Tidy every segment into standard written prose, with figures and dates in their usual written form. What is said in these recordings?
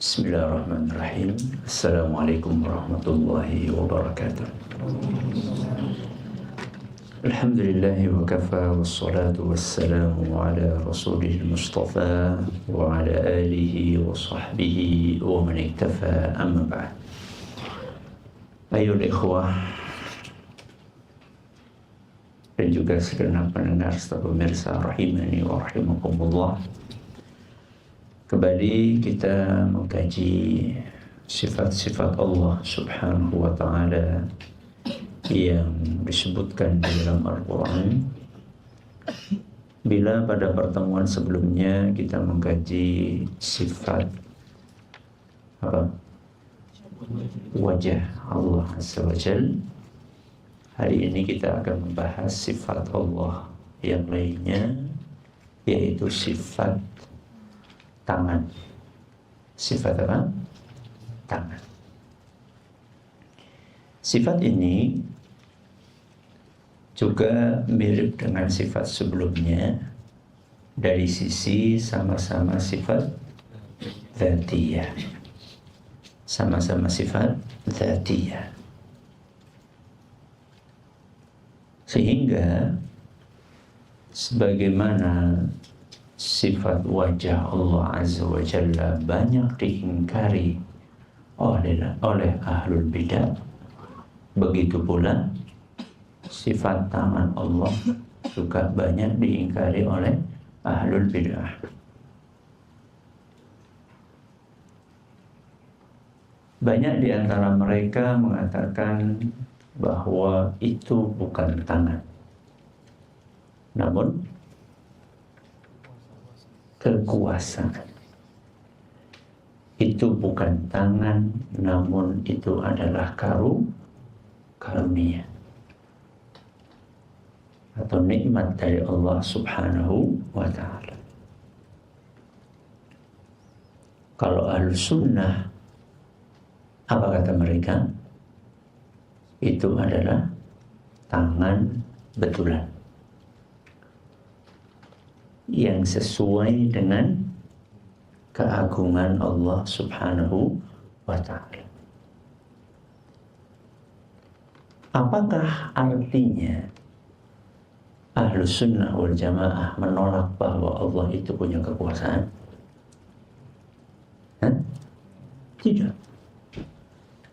Bismillahirrahmanirrahim. Assalamualaikum warahmatullahi wabarakatuh. Alhamdulillahi wa kafa wassalatu wassalamu ala rasulil mustafa wa ala alihi wa sahbihi wa man iktafa amma ba'd. Ayyuhal ikhwah dan juga segenap pendengar serta pemirsa rahimani wa rahimakumullah. Kembali kita mengkaji sifat-sifat Allah Subhanahu wa ta'ala yang disebutkan di dalam Al-Quran. Bila pada pertemuan sebelumnya kita mengkaji sifat wajah Allah Azza wa Jalla, hari ini kita akan membahas sifat Allah yang lainnya, yaitu sifat tangan. Sifat apa? Tangan. Sifat ini juga mirip dengan sifat sebelumnya dari sisi sama-sama sifat dzatiyah. Sama-sama sifat dzatiyah. Sehingga sebagaimana sifat wajah Allah Azza wa Jalla banyak diingkari oleh ahlul bidah, begitu pula sifat tangan Allah juga banyak diingkari oleh ahlul bidah. Banyak di antara mereka mengatakan bahwa itu bukan tangan, namun kekuasaan. Itu bukan tangan, namun itu adalah karunia atau nikmat dari Allah Subhanahu wa ta'ala. Kalau Ahlussunnah, apa kata mereka? Itu adalah tangan betulan yang sesuai dengan keagungan Allah Subhanahu wa ta'ala. Apakah artinya Ahlussunnah wal Jamaah menolak bahwa Allah itu punya kekuasaan? Tidak.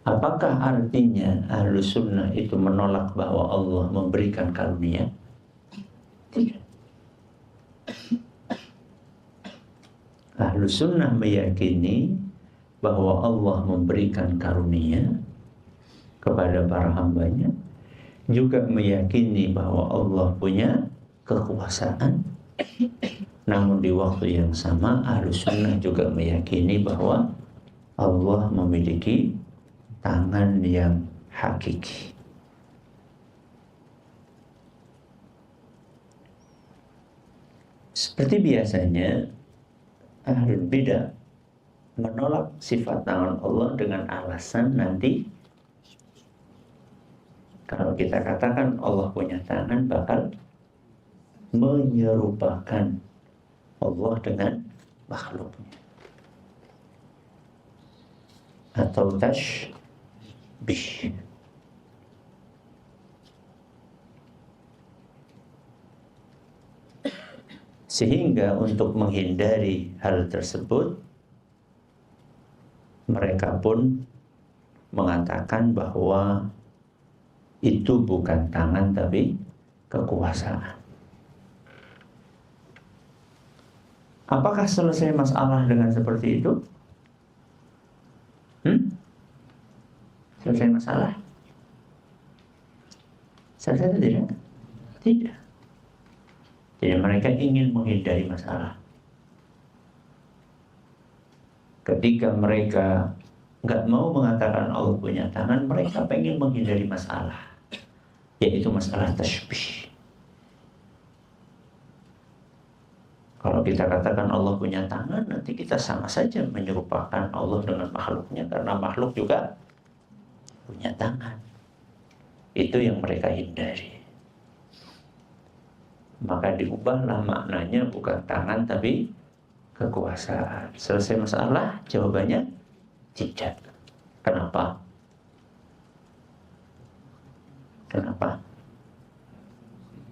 Apakah artinya Ahlussunnah itu menolak bahwa Allah memberikan karunia? Tidak. Ahlussunnah meyakini bahwa Allah memberikan karunia kepada para hambanya, juga meyakini bahwa Allah punya kekuasaan. Namun di waktu yang sama Ahlussunnah juga meyakini bahwa Allah memiliki tangan yang hakiki. Seperti biasanya ahlul bidah menolak sifat tangan Allah dengan alasan nanti kalau kita katakan Allah punya tangan bakal menyerupakan Allah dengan makhluknya atau tashbih. Sehingga untuk menghindari hal tersebut, mereka pun mengatakan bahwa itu bukan tangan tapi kekuasaan. Apakah selesai masalah dengan seperti itu? Selesai masalah? Selesai atau tidak? Tidak. Jadi mereka ingin menghindari masalah. Ketika mereka nggak mau mengatakan Allah punya tangan, mereka pengen menghindari masalah, yaitu masalah tashbih. Kalau kita katakan Allah punya tangan, nanti kita sama saja menyerupakan Allah dengan makhluknya, karena makhluk juga punya tangan. Itu yang mereka hindari. Maka diubahlah maknanya, bukan tangan tapi kekuasaan. Selesai masalah? Jawabannya Tidak. Kenapa? Kenapa?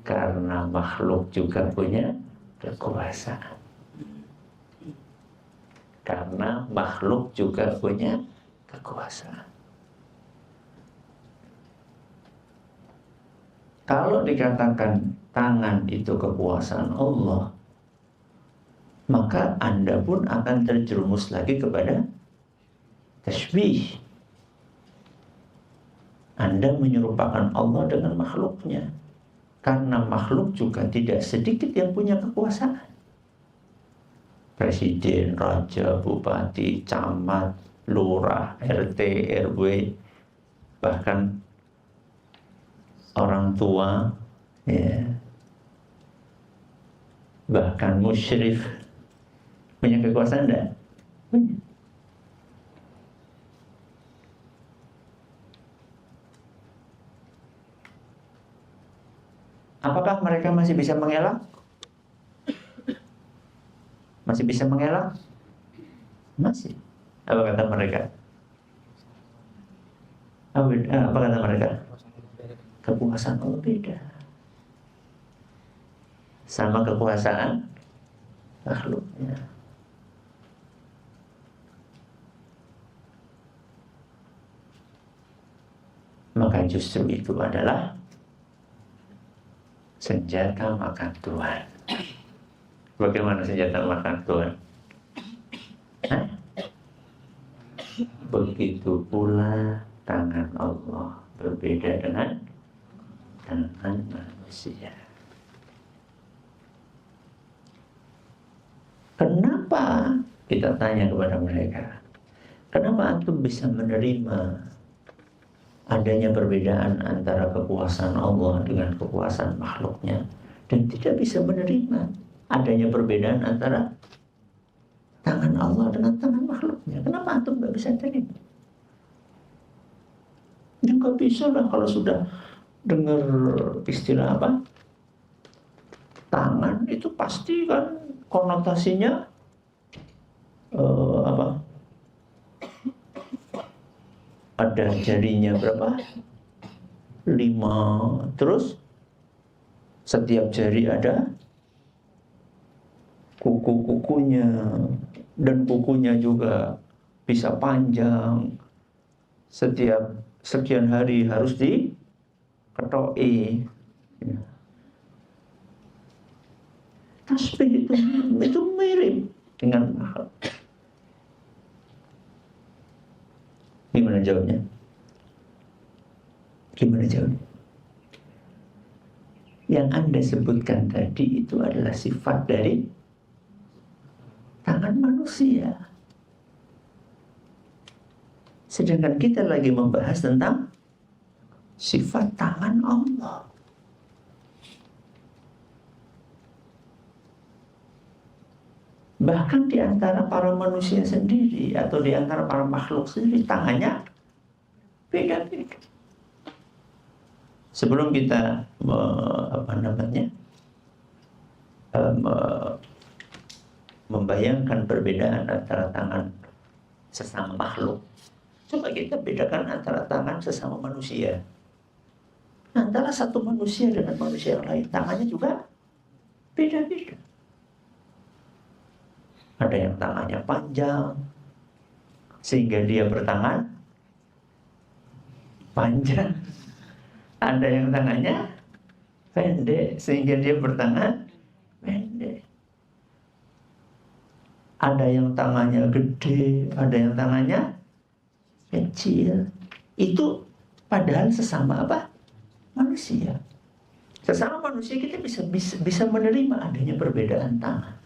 Karena makhluk juga punya kekuasaan. Karena makhluk juga punya kekuasaan. Kalau dikatakan tangan itu kekuasaan Allah, maka Anda pun akan terjerumus lagi kepada tasbih. Anda menyerupakan Allah dengan makhluknya. Karena makhluk juga tidak sedikit yang punya kekuasaan. Presiden, raja, bupati, camat, lurah, RT, RW, bahkan orang tua, ya, bahkan musyrif punya kekuasaan enggak? Punya. Apakah mereka masih bisa mengelak? Masih bisa mengelak? Masih. Apa kata mereka? Apa kata mereka? Kekuasaan Allah beda. Sama kekuasaan makhluknya. Maka justru itu adalah senjata makan Tuhan. Bagaimana senjata makan Tuhan? Hah? Begitu pula tangan Allah berbeda dengan tangan manusia. Kenapa? Kita tanya kepada mereka, kenapa antum bisa menerima adanya perbedaan antara kekuasaan Allah dengan kekuasaan makhluknya, dan tidak bisa menerima adanya perbedaan antara tangan Allah dengan tangan makhluknya? Kenapa antum nggak bisa terima? Ya nggak bisa lah kalau sudah dengar istilah apa, tangan itu pasti kan konotasinya apa? Ada jarinya berapa? 5. Terus setiap jari ada kuku-kukunya, dan kukunya juga bisa panjang. Setiap sekian hari harus diketoki. Ya. Tasbih itu mirip dengan makhluk. Gimana jawabnya? Gimana jawabnya? Yang Anda sebutkan tadi itu adalah sifat dari tangan manusia. Sedangkan kita lagi membahas tentang sifat tangan Allah. Bahkan di antara para manusia sendiri atau di antara para makhluk sendiri, tangannya beda-beda. Sebelum kita membayangkan perbedaan antara tangan sesama makhluk, coba kita bedakan antara tangan sesama manusia. Antara satu manusia dengan manusia yang lain, tangannya juga beda-beda. Ada yang tangannya panjang sehingga dia bertangan panjang. Ada yang tangannya pendek sehingga dia bertangan pendek. Ada yang tangannya gede, ada yang tangannya kecil. Itu padahal sesama apa? Manusia. Sesama manusia kita bisa menerima adanya perbedaan tangan.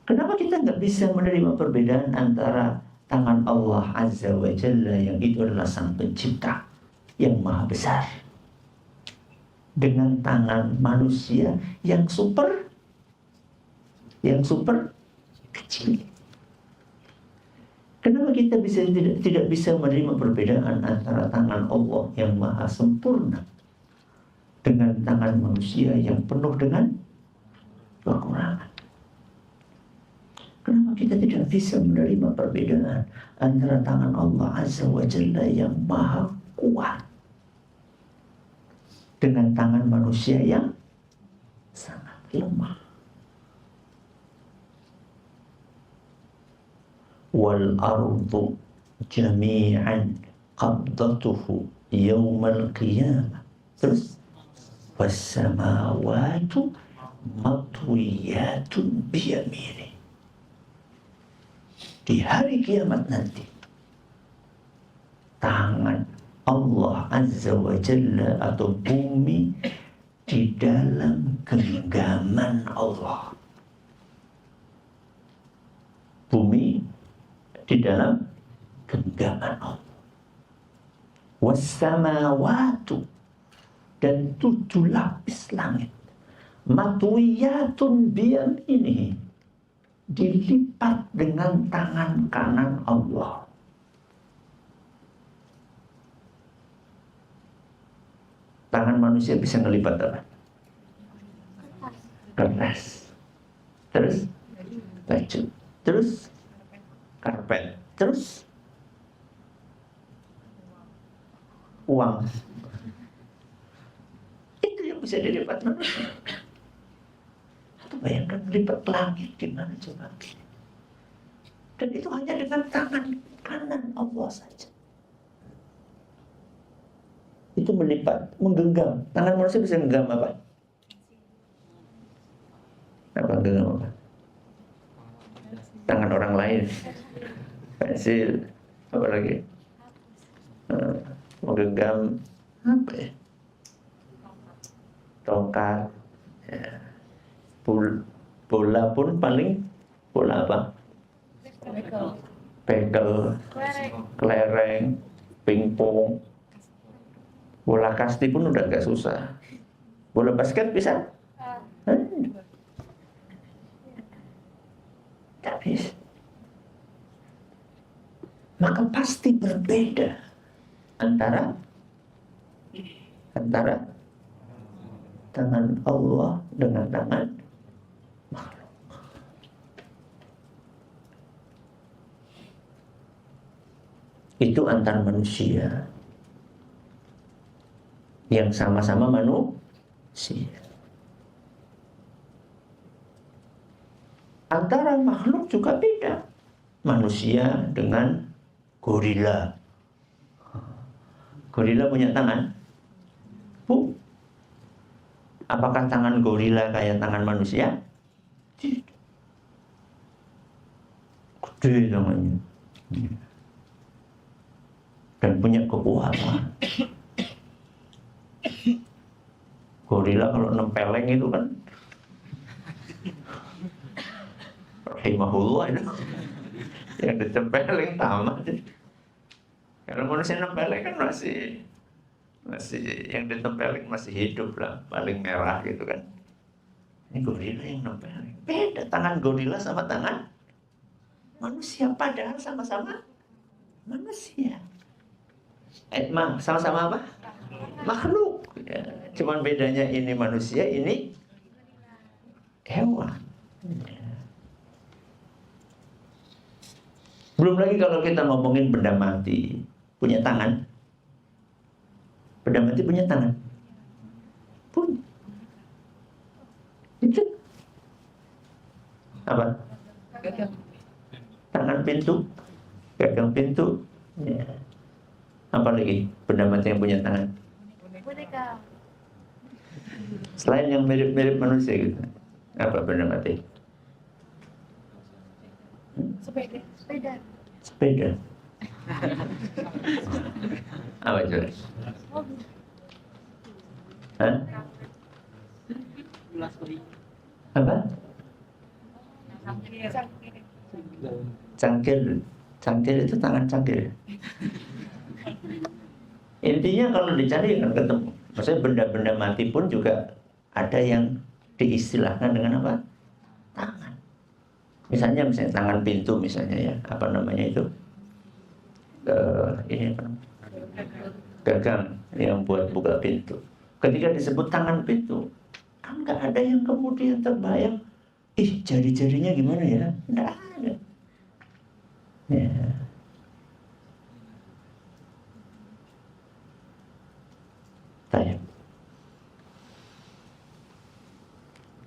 Kenapa kita nggak bisa menerima perbedaan antara tangan Allah Azza wa Jalla yang itu adalah Sang Pencipta yang Maha Besar dengan tangan manusia yang super kecil? Kenapa kita tidak bisa menerima perbedaan antara tangan Allah yang Maha Sempurna dengan tangan manusia yang penuh dengan kekurangan? Kenapa kita tidak bisa menerima perbedaan antara tangan Allah Azza wa Jalla yang maha kuat dengan tangan manusia yang sangat lemah? Wal ardu jami'an qabdatuhu yawmal qiyamah. Terus wassamawatu matwiyatun biyamini. Di hari kiamat nanti, tangan Allah Azza wa Jalla atau bumi di dalam genggaman Allah. Bumi di dalam genggaman Allah. Wassamawatu, dan 7 lapis langit, matwiyatun biyamini, dilipat dengan tangan kanan Allah. Tangan manusia bisa ngelipat apa? Kertas. Terus baju. Terus karpet. Terus uang. Itu yang bisa dilipat manusia. Atau bayangkan melipat langit gimana coba. Dan itu hanya dengan tangan kanan Allah saja. Itu melipat, menggenggam. Tangan manusia bisa menggenggam apa? Apa genggam apa? Tangan orang lain. Pensil, apa lagi? Menggenggam apa ya? Tongkat. Ya. Bola pun paling bola apa? Bekel, kelereng, pingpong. Bola kasti pun udah gak susah. Bola basket bisa? Tak bisa. Maka pasti berbeda antara tangan Allah dengan tangan makhluk. Itu antar manusia yang sama-sama manusia. Antara makhluk juga beda. Manusia dengan gorila. Gorila punya tangan? Bu. Apakah tangan gorila kayak tangan manusia? Tidak. Gede tangannya. Dan punya kekuatan. Gorila kalau nempeleng itu kan rahimahullah itu. Yang ditempeleng tamat. Kalau manusia nempeleng kan masih yang ditempeleng masih hidup lah, paling merah gitu kan. Ini gorila yang nempeleng. Beda tangan gorila sama tangan manusia, padahal sama-sama manusia. Sama-sama apa? Makhluk. Ya, cuman bedanya ini manusia, ini hewan. Ya. Belum lagi kalau kita ngomongin benda mati, punya tangan. Benda mati punya tangan? Punya. Itu apa? Tangan pintu, gagang pintu. Ya. Apa lagi benda mati yang punya tangan? Boneka. Selain yang mirip-mirip manusia gitu, apa benda mati? Sepeda. Apa coba? Hah? Apa? Cangkir itu tangan cangkir. Intinya kalau dicari akan ketemu. Maksudnya benda-benda mati pun juga ada yang diistilahkan dengan apa? Tangan. Misalnya tangan pintu misalnya ya, apa namanya itu? Ini apa namanya? Gagang yang buat buka pintu. Ketika disebut tangan pintu, kan nggak ada yang kemudian terbayang jari-jarinya gimana ya? Tidak ada. Ya. Baik.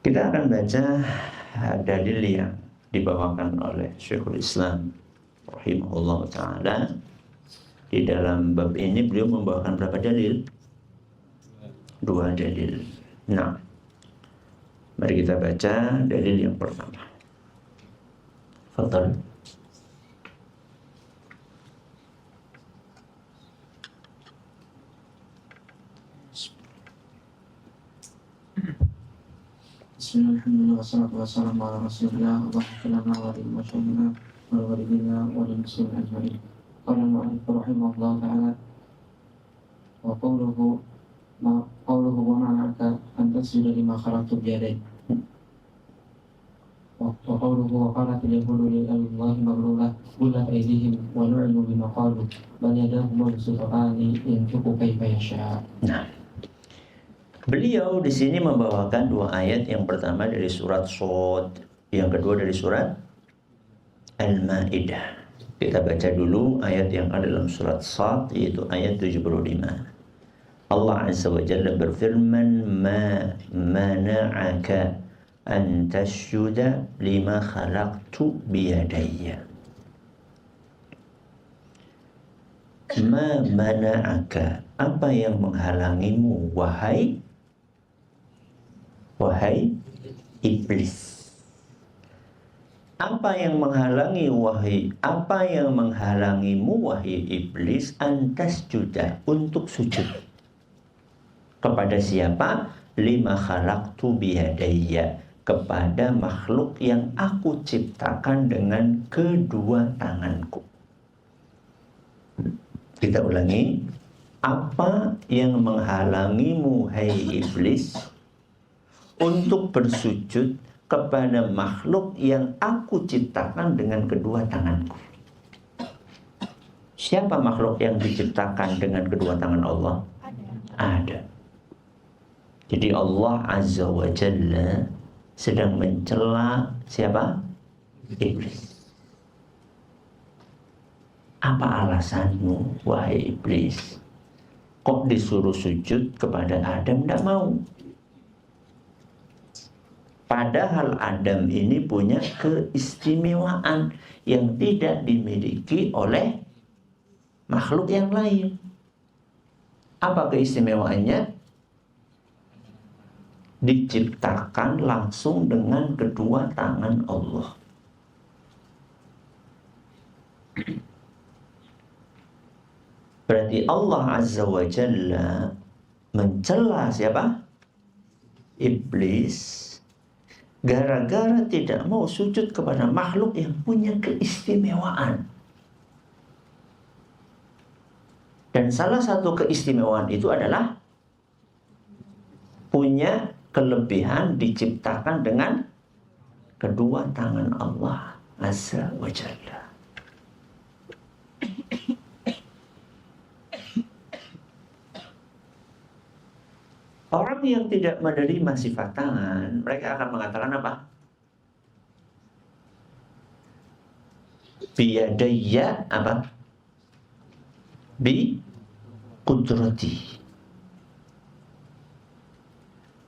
Kita akan baca dalil yang dibawakan oleh Syekhul Islam rahimahullah ta'ala. Di dalam bab ini beliau membawakan berapa dalil? 2 dalil. Nah, mari kita baca dalil yang pertama. Fadhal. Bismillahirrahmanirrahim. Wassalatu wassalamu ala Rasulillah wa sallallahu alaihi wa sallam wa walidina wa lil muslimin ajma'in. Qala al-mu'allif rahimahullah ta'ala wa qawluhu wa ma'aka an tasjuda lima khalaqtu biyadayya. Wa qawluhu wa qalat al-yahudu li Allahi maghlulah gullat aydihim wa lu'inu bima qalu bal yadahu mabsuutani yunfiqu kayfa yasha'. Nah, beliau di sini membawakan 2 ayat, yang pertama dari surat Shad, yang kedua dari surat Al-Maidah. Kita baca dulu ayat yang ada dalam surat Shad, yaitu ayat 75. Allah Azza wa Jalla berfirman, "Ma mana'aka an tasjuda lima khalaqtu biyadayya." Ma mana'aka, apa yang menghalangimu wahai iblis? Apa yang menghalangimu wahai iblis antas juda, untuk sujud kepada siapa? Lima khalaqtu biyadayya, kepada makhluk yang aku ciptakan dengan kedua tanganku. Kita ulangi. Apa yang menghalangimu hai iblis untuk bersujud kepada makhluk yang aku ciptakan dengan kedua tanganku? Siapa makhluk yang diciptakan dengan kedua tangan Allah? Ada. Jadi Allah Azza wa Jalla sedang mencela siapa? Iblis. Apa alasanmu wahai iblis? Kok disuruh sujud kepada Adam tidak mau? Padahal Adam ini punya keistimewaan yang tidak dimiliki oleh makhluk yang lain. Apa keistimewaannya? Diciptakan langsung dengan kedua tangan Allah. Berarti Allah Azza wa Jalla mencela siapa? Iblis, gara-gara tidak mau sujud kepada makhluk yang punya keistimewaan. Dan salah satu keistimewaan itu adalah punya kelebihan diciptakan dengan kedua tangan Allah Azza wa Jalla. Orang yang tidak menerima sifat tangan, mereka akan mengatakan apa? Biyadayya apa? Bi kudrati.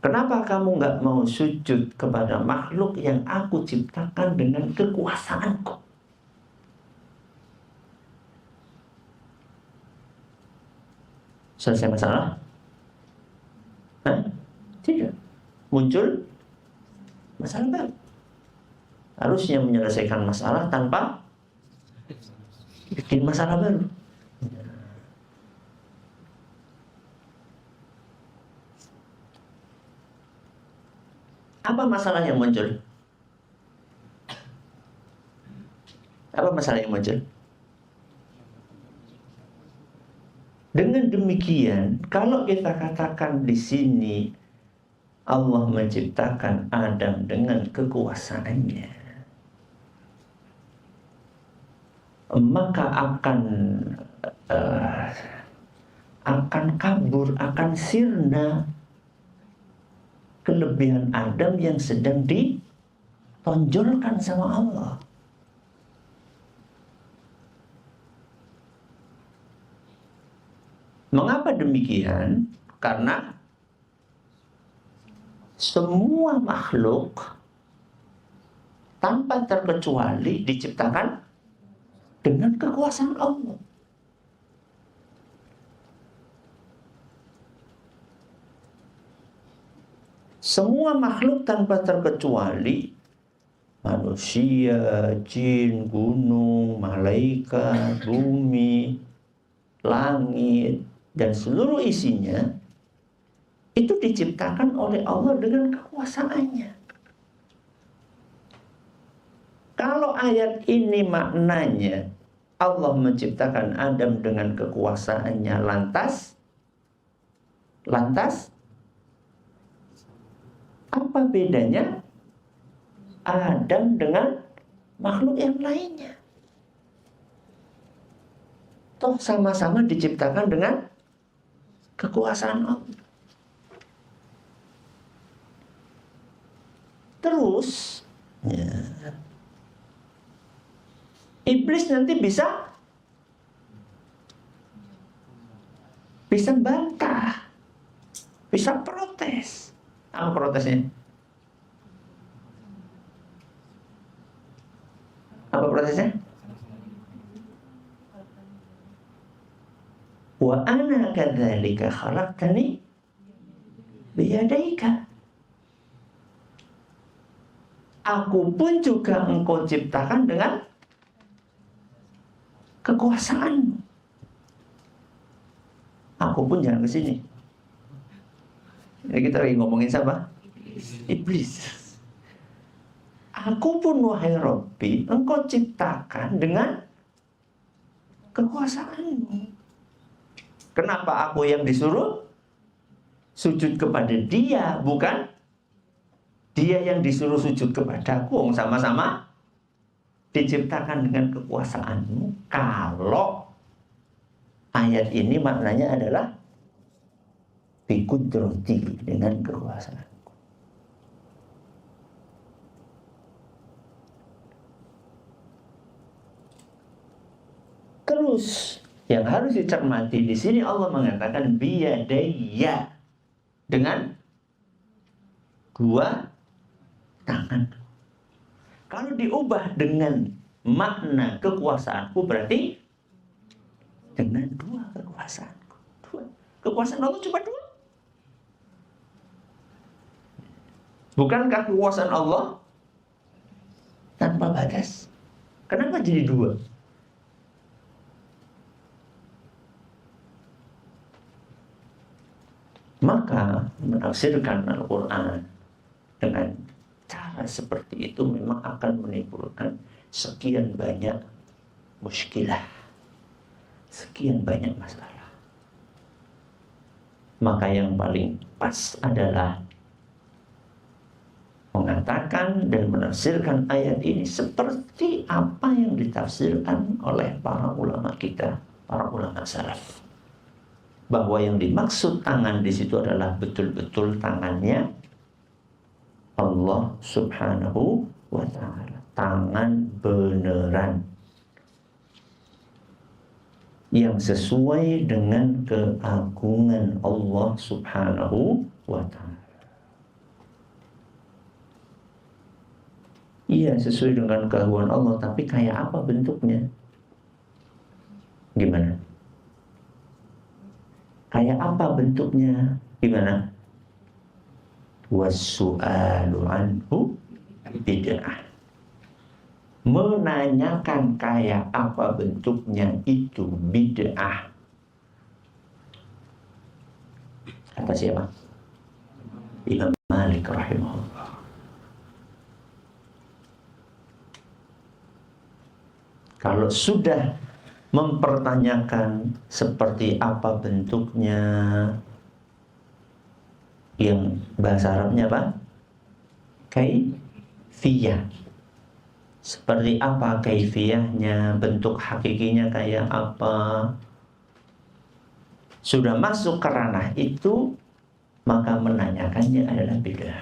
Kenapa kamu nggak mau sujud kepada makhluk yang aku ciptakan dengan kekuasaanku? Selesai masalah? Tidak. Muncul masalah baru. Harusnya menyelesaikan masalah tanpa bikin masalah baru. Apa masalah yang muncul? Apa masalah yang muncul? Dengan demikian, kalau kita katakan di sini Allah menciptakan Adam dengan kekuasaannya, maka akan kabur, akan sirna kelebihan Adam yang sedang tonjolkan sama Allah. Mengapa demikian? Karena semua makhluk tanpa terkecuali diciptakan dengan kekuasaan Allah. Semua makhluk tanpa terkecuali, manusia, jin, gunung, malaikat, bumi, langit, dan seluruh isinya itu diciptakan oleh Allah dengan kekuasaannya. Kalau ayat ini maknanya Allah menciptakan Adam dengan kekuasaannya, lantas apa bedanya Adam dengan makhluk yang lainnya? Toh sama-sama diciptakan dengan kekuasaan Allah. Terus iblis nanti bisa bantah, bisa protes. Apa protesnya? Apa protesnya? Wa ana kadzalika khalaqtani biyadaika. Aku pun juga engkau ciptakan dengan kekuasaanmu. Aku pun jangan ke sini. Ini kita lagi ngomongin siapa? Iblis. Aku pun wahai Rabbi, engkau ciptakan dengan kekuasaanmu. Kenapa aku yang disuruh sujud kepada dia, bukan dia yang disuruh sujud kepadaku? Sama-sama diciptakan dengan kekuasaanmu. Kalau ayat ini maknanya adalah biqudrati, dengan kekuasaan. Terus yang harus dicermati di sini Allah mengatakan biyadayya, dengan dua tangan. Kalau diubah dengan makna kekuasaanku berarti dengan dua kekuasaanku. Kekuasaan Allah cuma dua. Bukankah kekuasaan Allah tanpa batas? Kenapa jadi dua? Maka menafsirkan Al-Quran dengan cara seperti itu memang akan menimbulkan sekian banyak muskilah, sekian banyak masalah. Maka yang paling pas adalah mengatakan dan menafsirkan ayat ini seperti apa yang ditafsirkan oleh para ulama kita, para ulama salaf. Bahwa yang dimaksud tangan di situ adalah betul-betul tangannya Allah Subhanahu wa ta'ala. Tangan beneran yang sesuai dengan keagungan Allah Subhanahu wa ta'ala. Iya, sesuai dengan keagungan Allah, tapi kayak apa bentuknya? Gimana? Kayak apa bentuknya? Gimana? Wassu'alu anhu bid'ah. Menanyakan kayak apa bentuknya itu bid'ah. Kata siapa? Imam Malik rahimahullah. Kalau sudah mempertanyakan seperti apa bentuknya, yang bahasa Arabnya apa? Kaifiyah. Seperti apa kaifiyahnya, bentuk hakikinya kayak apa. Sudah masuk ke ranah itu, maka menanyakannya adalah bid'ah.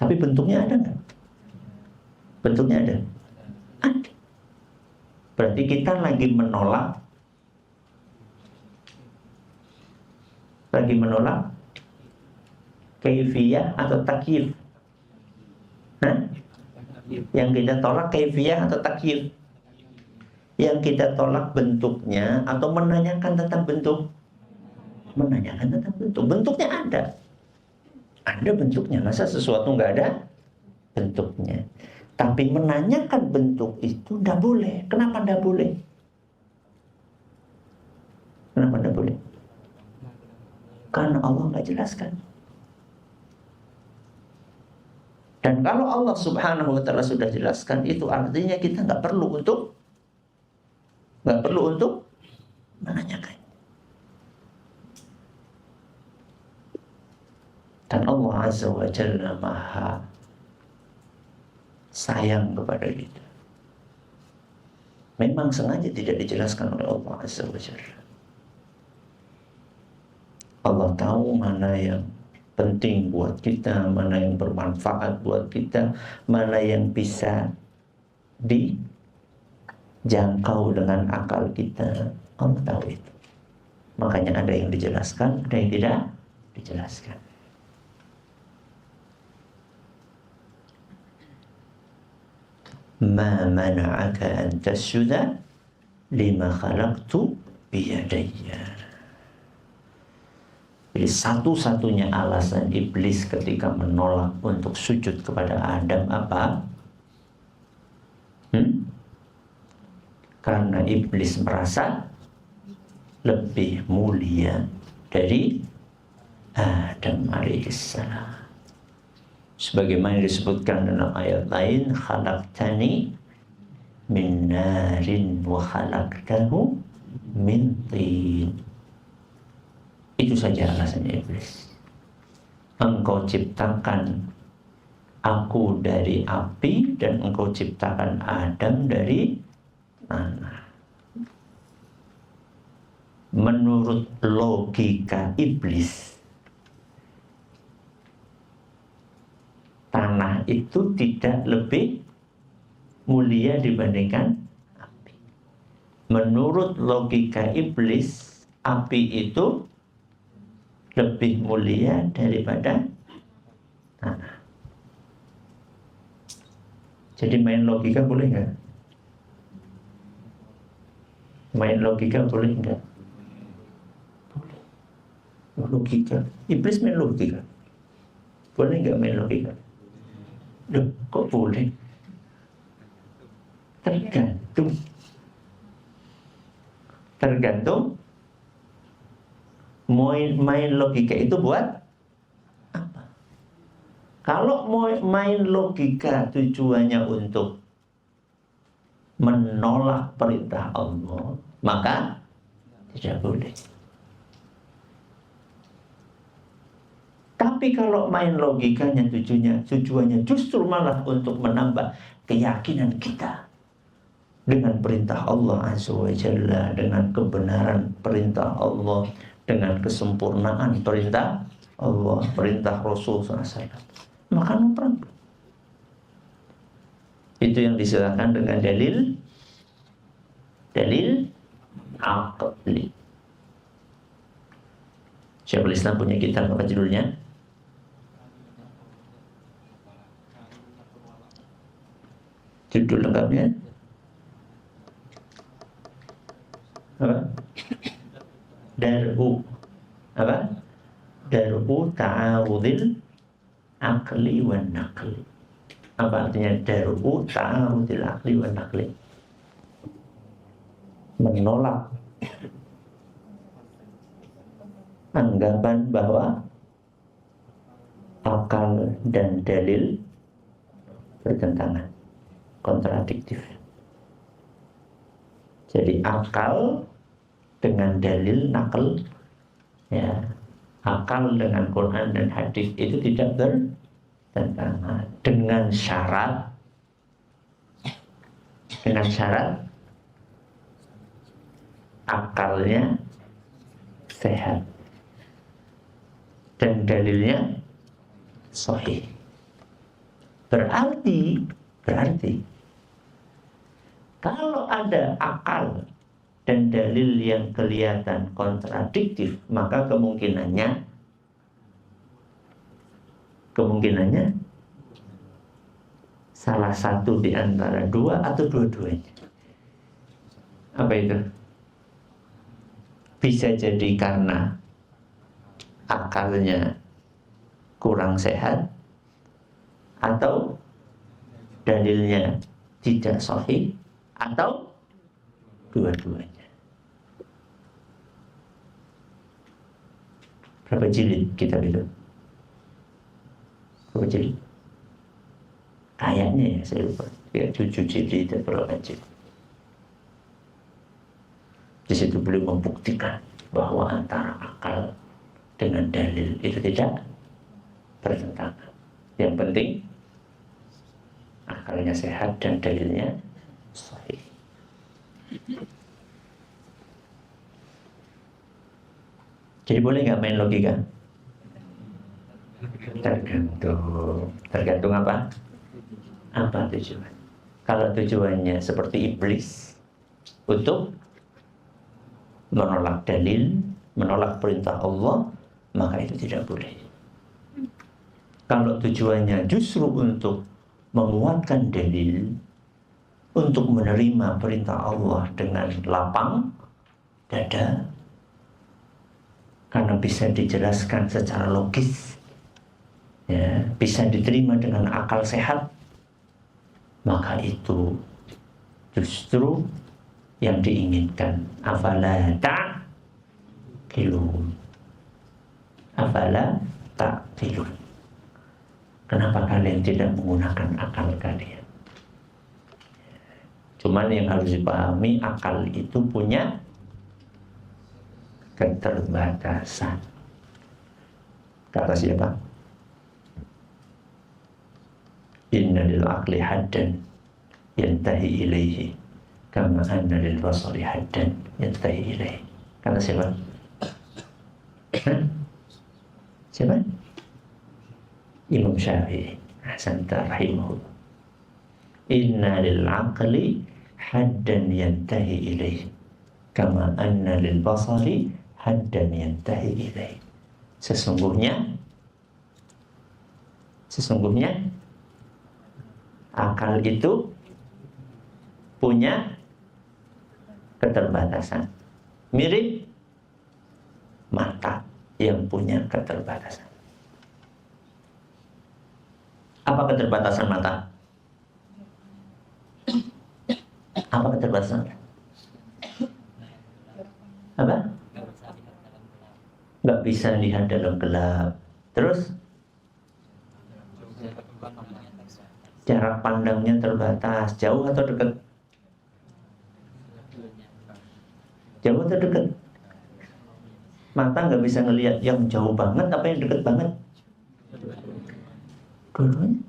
Tapi bentuknya ada nggak? Bentuknya ada. Ada. Berarti kita lagi menolak kaifiyah atau takyif. Yang kita tolak kaifiyah atau takyif. Yang kita tolak bentuknya atau menanyakan tentang bentuk. Menanyakan tentang bentuk. Bentuknya ada. Ada bentuknya. Masa sesuatu nggak ada bentuknya? Tapi menanyakan bentuk itu tidak boleh. Kenapa tidak boleh? Kenapa tidak boleh? Karena Allah nggak jelaskan. Dan kalau Allah Subhanahu wa Ta'ala sudah jelaskan, itu artinya kita nggak perlu untuk menanyakan. Dan Allah Azza wa Jalla Maha sayang kepada kita. Memang sengaja tidak dijelaskan oleh Allah Azza wa Jalla. Allah tahu mana yang penting buat kita, mana yang bermanfaat buat kita, mana yang bisa dijangkau dengan akal kita. Allah tahu itu. Makanya ada yang dijelaskan, ada yang tidak dijelaskan. Ma mana'aka an tasjuda lima khalaqtu biyadayya. Jadi satu-satunya alasan iblis ketika menolak untuk sujud kepada Adam apa? Karena iblis merasa lebih mulia dari Adam alaihissalam. Sebagaimana disebutkan dalam ayat lain, khalaqtani min narin wa khalaqtahu min tin. Itu saja alasannya iblis. Engkau ciptakan aku dari api dan engkau ciptakan Adam dari tanah. Menurut logika iblis, tanah itu tidak lebih mulia dibandingkan api. Menurut logika iblis, api itu lebih mulia daripada tanah. Jadi main logika boleh nggak? Main logika boleh nggak? Boleh. Logika. Iblis main logika. Boleh nggak main logika? Loh, kok boleh? Tergantung main logika itu buat apa? Kalau main logika tujuannya untuk menolak perintah Allah, maka tidak boleh. Tapi kalau main logikanya tujuannya justru malah untuk menambah keyakinan kita dengan perintah Allah Azza wa Jalla, dengan kebenaran perintah Allah, dengan kesempurnaan perintah Allah, perintah Rasul SAW, maka no problem. Itu yang disilakan dengan dalil aqli. Syekhul Islam punya kitab apa judulnya? Judul lengkapnya apa? Dar'u ta'arudil aqli wan naqli. Apa artinya dar'u ta'arudil aqli wan naqli? Menolak anggapan bahwa akal dan dalil bertentangan, kontradiktif. Jadi akal dengan dalil, nakal, ya, akal dengan Quran dan hadis itu tidak bertentangan, dengan syarat akalnya sehat dan dalilnya sahih. Berarti kalau ada akal dan dalil yang kelihatan kontradiktif, maka kemungkinannya salah satu di antara dua atau dua-duanya. Apa itu? Bisa jadi karena akalnya kurang sehat, atau dalilnya tidak sahih, atau dua-duanya. Berapa jilid kitab itu? Berapa jilid? Kayaknya ya, saya lupa. Ya, 7 jilid atau berapa jilid. Di situ beliau membuktikan bahwa antara akal dengan dalil itu tidak bertentangan. Yang penting akalnya sehat dan dalilnya sahih. Jadi boleh nggak main logika? Tergantung apa? Apa tujuan? Kalau tujuannya seperti iblis untuk menolak dalil, menolak perintah Allah, maka itu tidak boleh. Kalau tujuannya justru untuk menguatkan dalil, untuk menerima perintah Allah dengan lapang dada, karena bisa dijelaskan secara logis, ya, bisa diterima dengan akal sehat, maka itu justru yang diinginkan. Afala ta'qilun. Afala ta'qilun. Kenapa kalian tidak menggunakan akal kalian? Cuman yang harus dipahami, akal itu punya keterbatasan. Kata siapa? Inna lil aqli haddan yantahi ilaihi kama anna lil basari haddan yantahi ilaihi. Kata siapa? Siapa? Imam Syafi'i. Hasan rahimahullah. Inna lil aqli haddan yantahi ilaihi kama anna lil basari haddan yantahi ilaihi. Sesungguhnya akal itu punya keterbatasan. Mirip mata yang punya keterbatasan. Apa keterbatasan mata? Apa keterbatasan? Apa? Nggak bisa lihat dalam gelap. Terus jarak pandangnya terbatas. Jauh atau dekat? Jauh atau dekat? Mata nggak bisa ngelihat yang jauh banget apa yang dekat banget? Dua-duanya.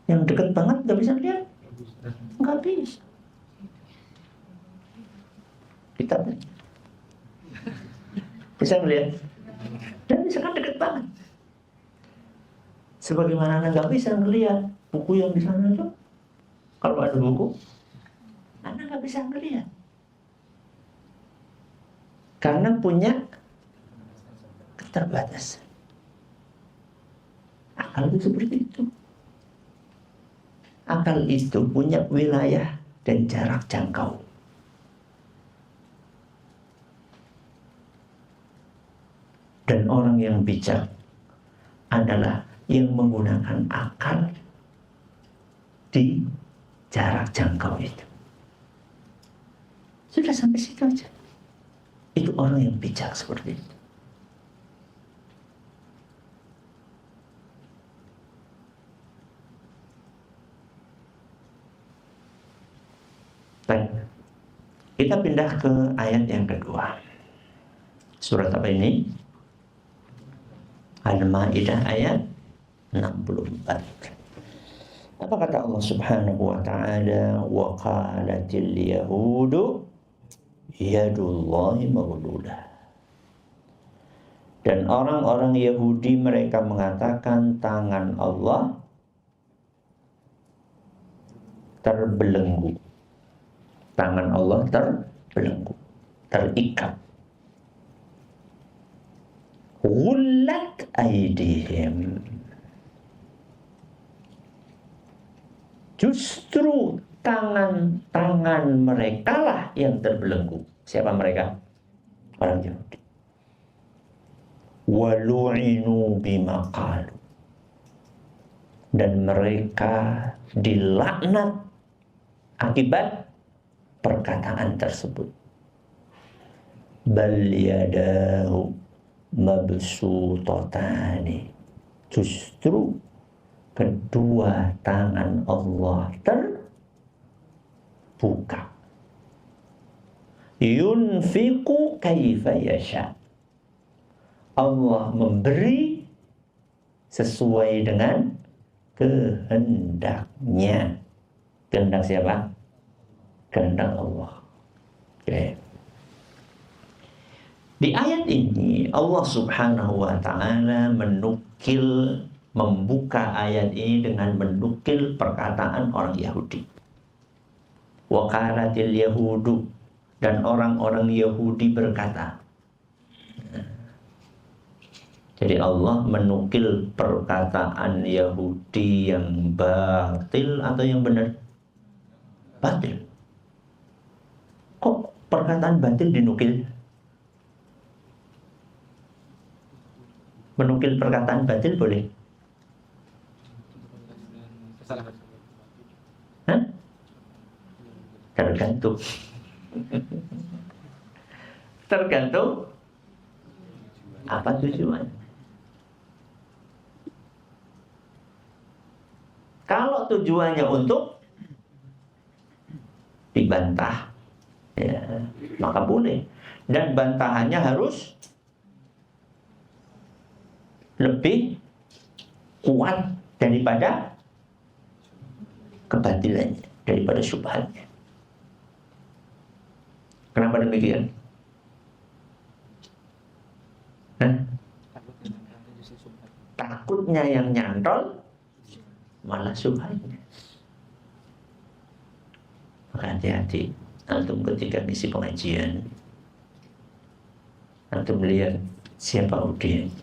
Yang dekat banget nggak bisa lihat? Nggak bisa. Kita bisa melihat? Dan bisa kan dekat banget. Sebagaimana Anda nggak bisa ngelihat buku yang di sana itu, kalau ada buku, Anda nggak bisa ngelihat. Karena punya keterbatasan. Akal itu seperti itu. Akal itu punya wilayah dan jarak jangkau. Dan orang yang bijak adalah yang menggunakan akal di jarak jangkau itu. Sudah sampai situ aja. Itu orang yang bijak seperti itu. Baik. Kita pindah ke ayat yang kedua. Surat apa ini? Al-Maidah ayat 64. Apa kata Allah Subhanahu wa ta'ala? Wa qalatil yahudu yadullahi maghlulah Dan orang-orang Yahudi mereka mengatakan tangan Allah terbelenggu. Tangan Allah terbelenggu, terikat. Ghullat aydihim. Justru tangan-tangan mereka lah yang terbelenggu. Siapa mereka? Orang Yahudi. Walu'inu bima qalu. Dan mereka dilaknat akibat perkataan tersebut. Bal yadahu mabsutatani. Justru kedua tangan Allah terbuka. Yunfiqu kaifa yasha. Allah memberi sesuai dengan kehendaknya. Kehendak siapa? Kehendak Allah. Oke. Di ayat ini Allah Subhanahu wa ta'ala membuka ayat ini dengan menukil perkataan orang Yahudi. Wa qalatil yahudu, dan orang-orang Yahudi berkata. Jadi Allah menukil perkataan Yahudi yang batil atau yang benar? Batil. Kok perkataan batil dinukil? Menukil perkataan batil boleh? Hah? Tergantung. Tergantung apa tujuan. Kalau tujuannya untuk dibantah, ya, maka boleh. Dan bantahannya harus lebih kuat daripada kebatilannya, daripada syubhatnya. Kenapa demikian? Takutnya yang nyantol malah syubhatnya. Maka hati-hati antum ketika ngisi pengajian, antum lihat siapa audiens.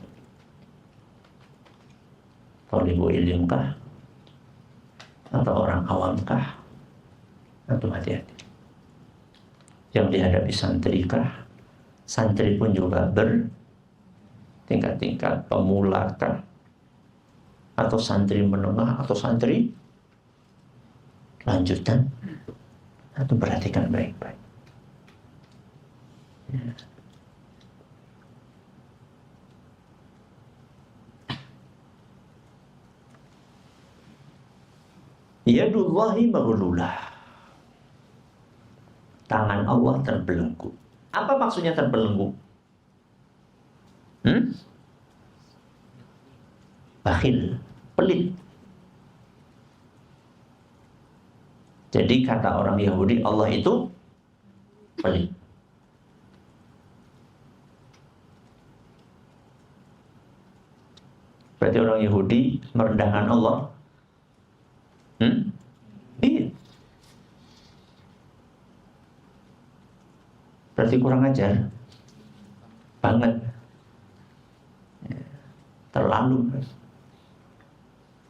Thalibul ilm kah? Atau orang awam kah? Antum hati-hati. Yang dihadapi santri kah? Santri pun juga bertingkat-tingkat, pemula kah? Atau santri menengah, atau santri lanjutan? Antum perhatikan baik-baik. Ya. Yadullahi maghlulah. Tangan Allah terbelenggu. Apa maksudnya terbelenggu? Bakhil, pelit. Jadi kata orang Yahudi, Allah itu pelit. Berarti orang Yahudi merendahkan Allah. Iya. Berarti kurang ajar banget. Terlalu.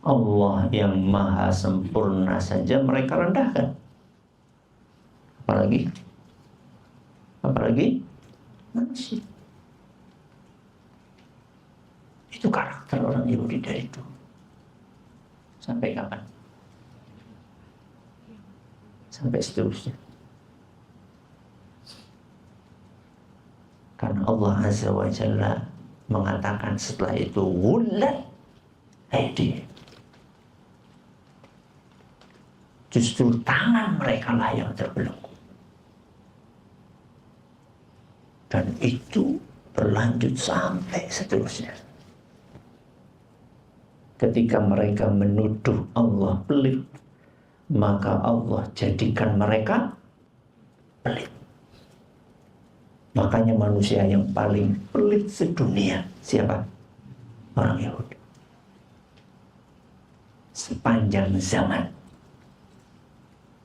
Allah yang maha sempurna saja mereka rendahkan. Apalagi manusia. Itu karakter orang Yahudi dari itu. Sampai kapan? Sampai seterusnya. Karena Allah Azza wa Jalla mengatakan setelah itu ghullat aydihim. Justru tangan mereka lah yang terbelenggu. Dan itu berlanjut sampai seterusnya. Ketika mereka menuduh Allah pelit, maka Allah jadikan mereka pelit. Makanya manusia yang paling pelit sedunia siapa? Orang Yahudi. Sepanjang zaman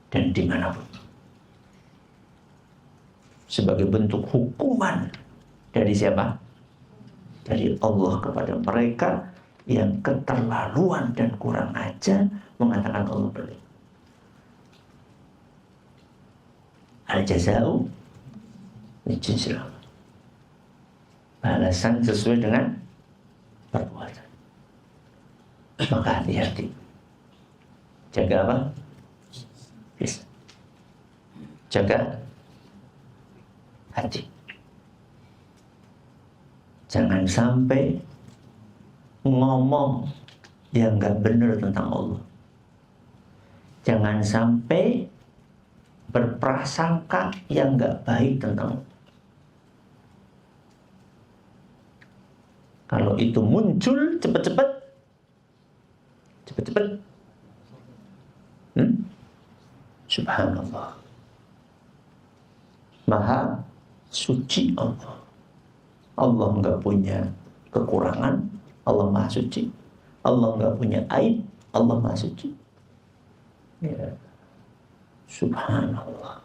dan dimanapun. Sebagai bentuk hukuman dari siapa? Dari Allah kepada mereka yang keterlaluan dan kurang ajar mengatakan Allah pelit. Al-jaza'u min jinsil amal. Balasan sesuai dengan perbuatan. Maka hati-hati. Jaga apa? Bisa. Jaga hati. Jangan sampai ngomong yang gak benar tentang Allah. Jangan sampai berprasangka yang gak baik tentang Allah. Kalau itu muncul cepat-cepat, Subhanallah. Maha suci Allah. Allah nggak punya kekurangan. Allah maha suci. Allah nggak punya aib. Allah maha suci. Ya. Subhanallah.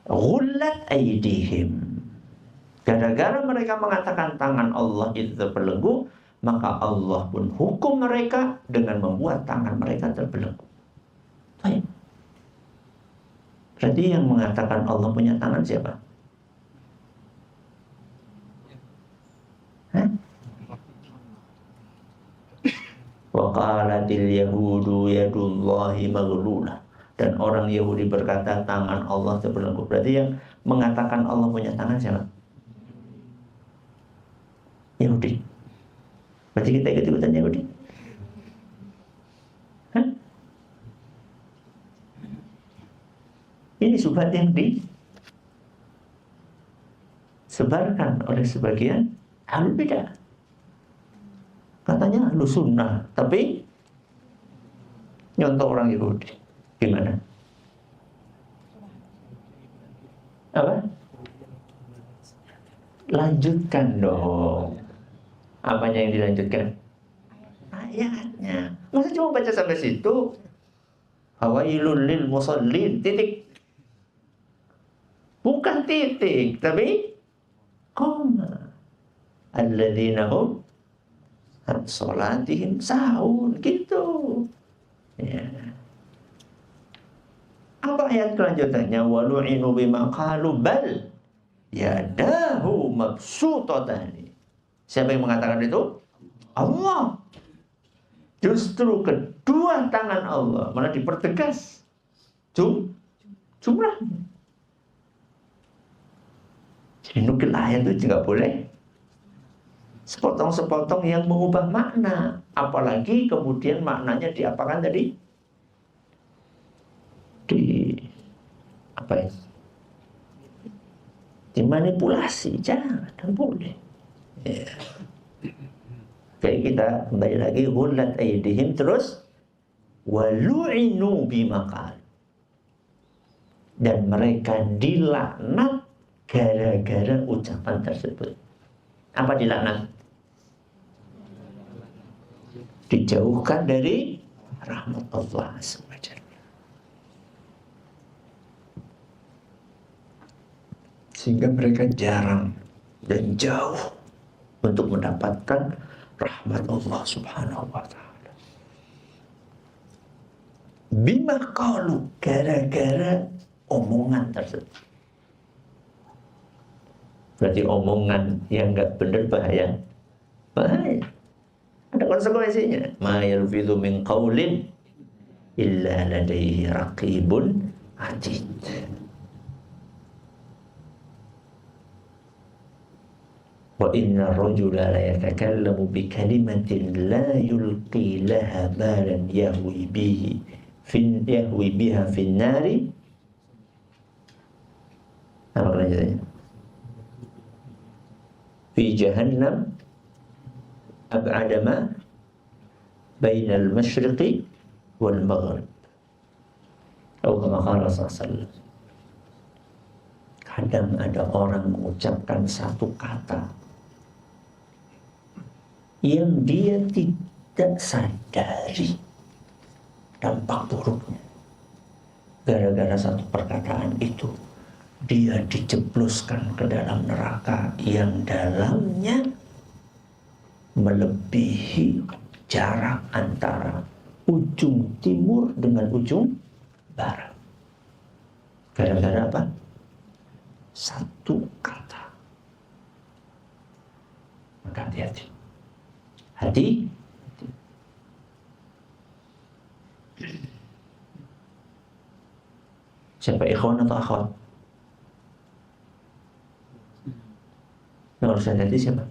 Ghullat aydihim. Gara-gara mereka mengatakan tangan Allah itu terbelenggu, maka Allah pun hukum mereka dengan membuat tangan mereka terbelenggu. Baik. Berarti yang mengatakan Allah punya tangan siapa? Wa qalatil yahudu yadullahi maghlulah. Dan orang Yahudi berkata tangan Allah terbelenggu. Berarti yang mengatakan Allah punya tangan siapa? Yahudi. Berarti kita ikut-ikutan Yahudi. Hah? Ini subhat yang disebarkan oleh sebagian ahlul bidah. Katanya ahlu sunnah, tapi nyontoh orang Yahudi. Gimana? Apa? Lanjutkan dong. Apanya yang dilanjutkan? Ayatnya. Masa cuma baca sampai situ? Fawailul lil musallin. Titik. Bukan titik, tapi koma. Alladzina hum an salatihim sahun. Gitu. Ya. Apa ayat kelanjutannya? Walu'inu bima qalu bal yadahu mabsutatani. Siapa yang mengatakan itu? Allah. Justru kedua tangan Allah malah dipertegas jumlahnya. Jadi nukil ayat itu juga boleh sepotong-sepotong yang mengubah makna. Apalagi kemudian maknanya diapakan tadi? Dimanipulasi, jangan boleh. Ya. Jadi kita kembali lagi ghullat aydihim, terus walu'inu bimaqal, dan mereka dilaknat gara-gara ucapan tersebut. Apa dilaknat? Dijauhkan dari rahmat Allah SWT. Sehingga mereka jarang dan jauh untuk mendapatkan rahmat Allah Subhanahu wa ta'ala. Bima qalu, gara-gara omongan tersebut. Berarti omongan yang enggak benar bahaya. Bahaya. Ada konsekuensinya. Ma yalfidhu min qaulin illa ladaihi raqibun atid. Wa inna rajula la yatakallamu bi kalimatin la yulqi laha balan yahwi biha fin nari. Apa kelanjutannya? Fi jahannam ab'ada ma bainal masyriqi wal maghrib. Rasulullah SAW. Kadang ada orang mengucapkan satu kata yang dia tidak sadari dampak buruknya. Gara-gara satu perkataan itu, dia dijebloskan ke dalam neraka yang dalamnya melebihi jarak antara ujung timur dengan ujung barat. Gara-gara apa? Satu kata. Maka hati-hati. Hati. Siapa, ikhwan atau akhwat? Yang harus hati-hati siapa?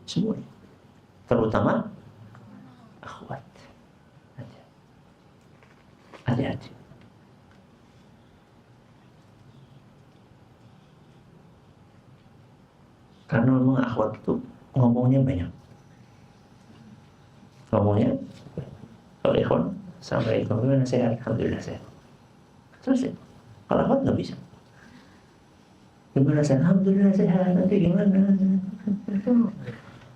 Semua. Terutama akhwat. Hati-hati. Karena memang akhwat itu ngomongnya banyak. Ngomongnya, kalau ikhwan, assalamualaikum, gimana sehat? Alhamdulillah sehat. Terus ya, kalau akhwat nggak bisa. Gimana sehat? Alhamdulillah sehat. Nanti gimana?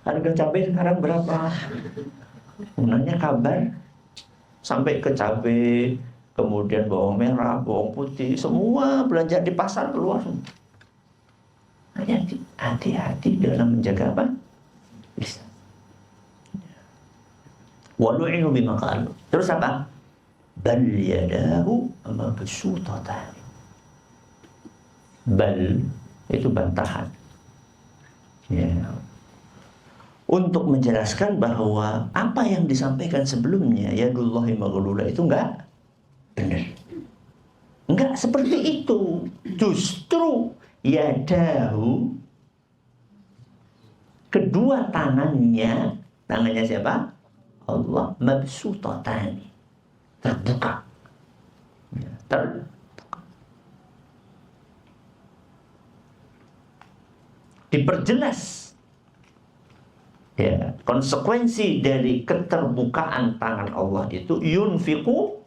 Harga cabai sekarang berapa? Nanya kabar. Sampai ke cabai, kemudian bawang merah, bawang putih, semua belanja di pasar keluar. Hati-hati dalam menjaga apa? Bisa. Walu'inu bima qalu. Terus apa? Bal yadahu mabsutatan. Bal itu bantahan. Ya. Untuk menjelaskan bahwa apa yang disampaikan sebelumnya, yadullahi maghlula, itu enggak benar. Enggak seperti itu. Justru yadahu, kedua tangannya siapa? Allah, mabsutatani, terbuka. Diperjelas ya, konsekuensi dari keterbukaan tangan Allah itu yunfiqu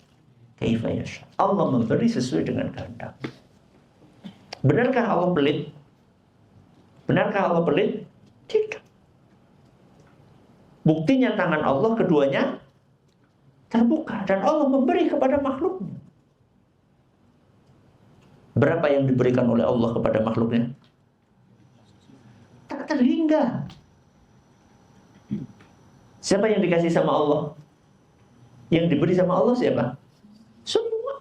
kaifa yasha. Allah memberi sesuai dengan kehendak. Benarkah Allah pelit? Benarkah Allah pelit? Tidak. Buktinya tangan Allah keduanya terbuka dan Allah memberi kepada makhluknya. Berapa yang diberikan oleh Allah kepada makhluknya? Tak terhingga. Siapa yang dikasih sama Allah? Yang diberi sama Allah siapa? Semua.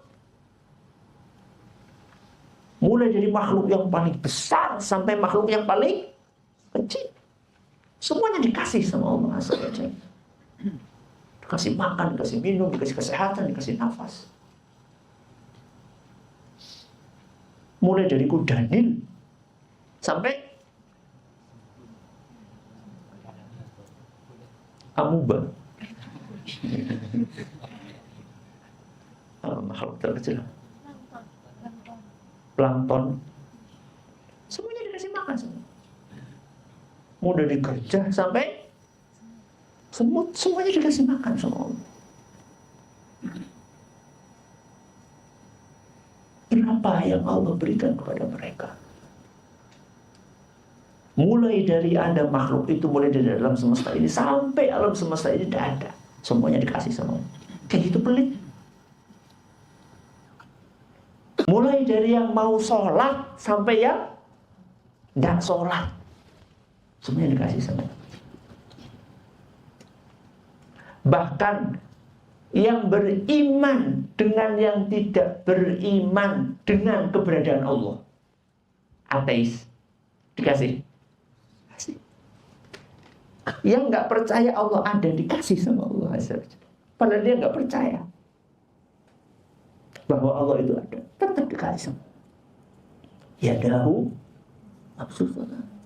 Mulai dari makhluk yang paling besar sampai makhluk yang paling kecil. Semuanya dikasih sama Allah Azza wa Jalla. Dikasih makan, dikasih minum, dikasih kesehatan, dikasih nafas. Mulai dari kuda Nil sampai amuba. Makhluk terkecil. Plankton. Semuanya dikasih makan semua. Mulai dari gajah sampai semut, semuanya dikasih makan sama Allah. Berapa yang Allah berikan kepada mereka? Mulai dari ada makhluk itu, mulai dari alam semesta ini sampai alam semesta ini tidak ada, semuanya dikasih sama Allah. Kayak gitu pelit. Mulai dari yang mau sholat sampai yang tidak sholat, semuanya dikasih sama Allah. Bahkan yang beriman dengan yang tidak beriman dengan keberadaan Allah, ateis, dikasih. Yang nggak percaya Allah ada, dikasih sama Allah. Padahal dia nggak percaya bahwa Allah itu ada, tetap dikasih sama. Yadahu mabsutatani.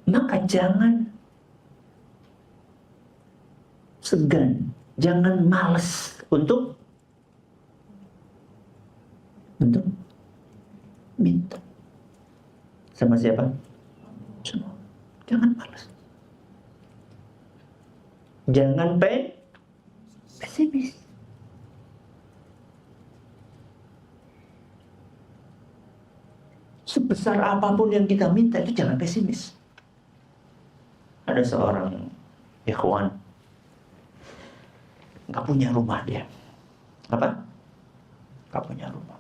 Maka jangan segan, jangan malas untuk minta. Sama siapa? Sama. Jangan malas. Jangan pesimis. Sebesar apapun yang kita minta itu jangan pesimis. Ada seorang ikhwan nggak punya rumah dia. Apa? Nggak punya rumah.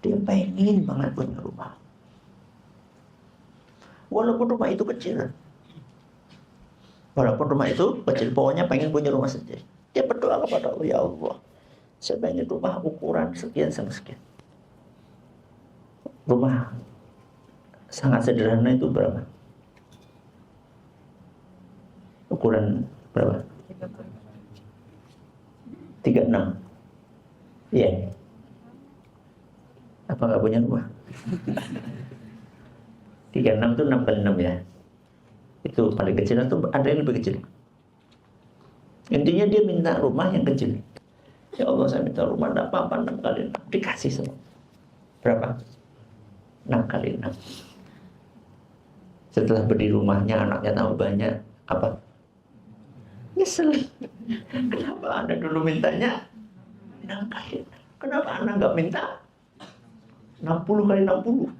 Dia pengen banget punya rumah. Walaupun rumah itu kecil. Pokoknya pengen punya rumah sendiri. Dia berdoa kepada Allah, ya Allah, saya pengen rumah ukuran sekian sama sekian. Rumah sangat sederhana itu berapa? Ukuran berapa? 36. Iya. Apa nggak punya rumah? 36 itu 6 kali 6 ya. Itu paling kecil atau ada yang lebih kecil? Intinya dia minta rumah yang kecil. Ya Allah, saya minta rumah enggak apa-apa 6 kali 6. Dikasih semua. Berapa? 6 kali 6. Setelah beli rumahnya, anaknya tambah banyak. Apa? Nyesel. Kenapa Anda dulu mintanya 6 kali 6? Kenapa Anda nggak minta 60 kali 60?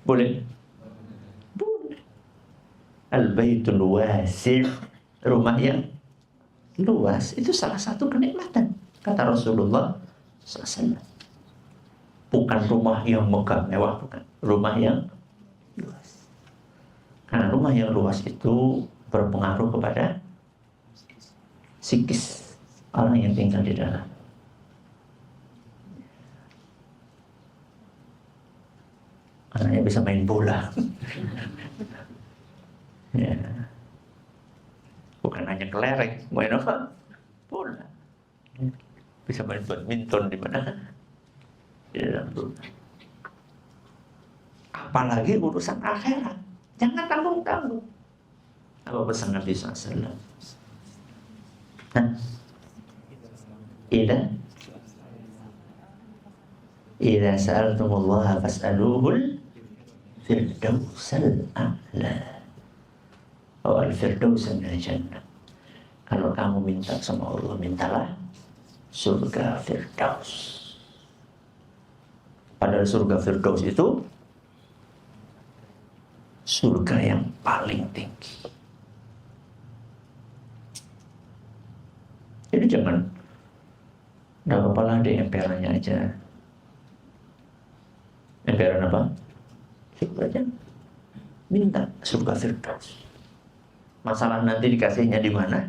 Boleh? Boleh. Al-baitul wasi', rumah yang luas, itu salah satu kenikmatan. Kata Rasulullah SAW. Bukan rumah yang megah mewah, bukan. Rumah yang luas. Karena rumah yang luas itu berpengaruh kepada psikis orang yang tinggal di dalam. Anaknya bisa main bola. Ya. Bukan hanya kelereng, main apa? Bola. Bisa main badminton di mana? Di dalam rumah. Apalagi urusan akhirat. Jangan tanggung-tanggung. Apa pesan Nabi SAW? Idza sa'altumullaha fas'aluhul firdausal a'la. Al-firdaus minal jannah. Kalau kamu minta sama Allah, mintalah surga firdaus. Padahal surga firdaus itu surga yang paling tinggi. Jadi jangan, nggak apa-apa lah di emperannya aja. Emperan apa? Surga aja. Minta surga firdaus. Masalah nanti dikasihnya di mana?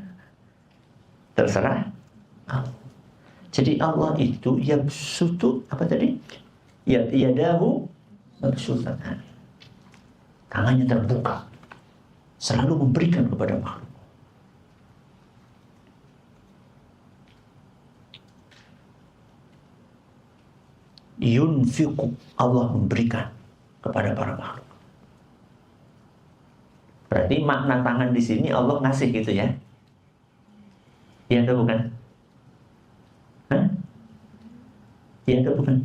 Terserah Allah. Jadi Allah itu yang sutu apa tadi? Yadahu mabsutatan. Tangannya terbuka, selalu memberikan kepada makhluk. Yunfiqu, Allah memberikan kepada para makhluk. Berarti makna tangan di sini Allah ngasih gitu ya? Iya atau bukan? Hah? Iya atau bukan?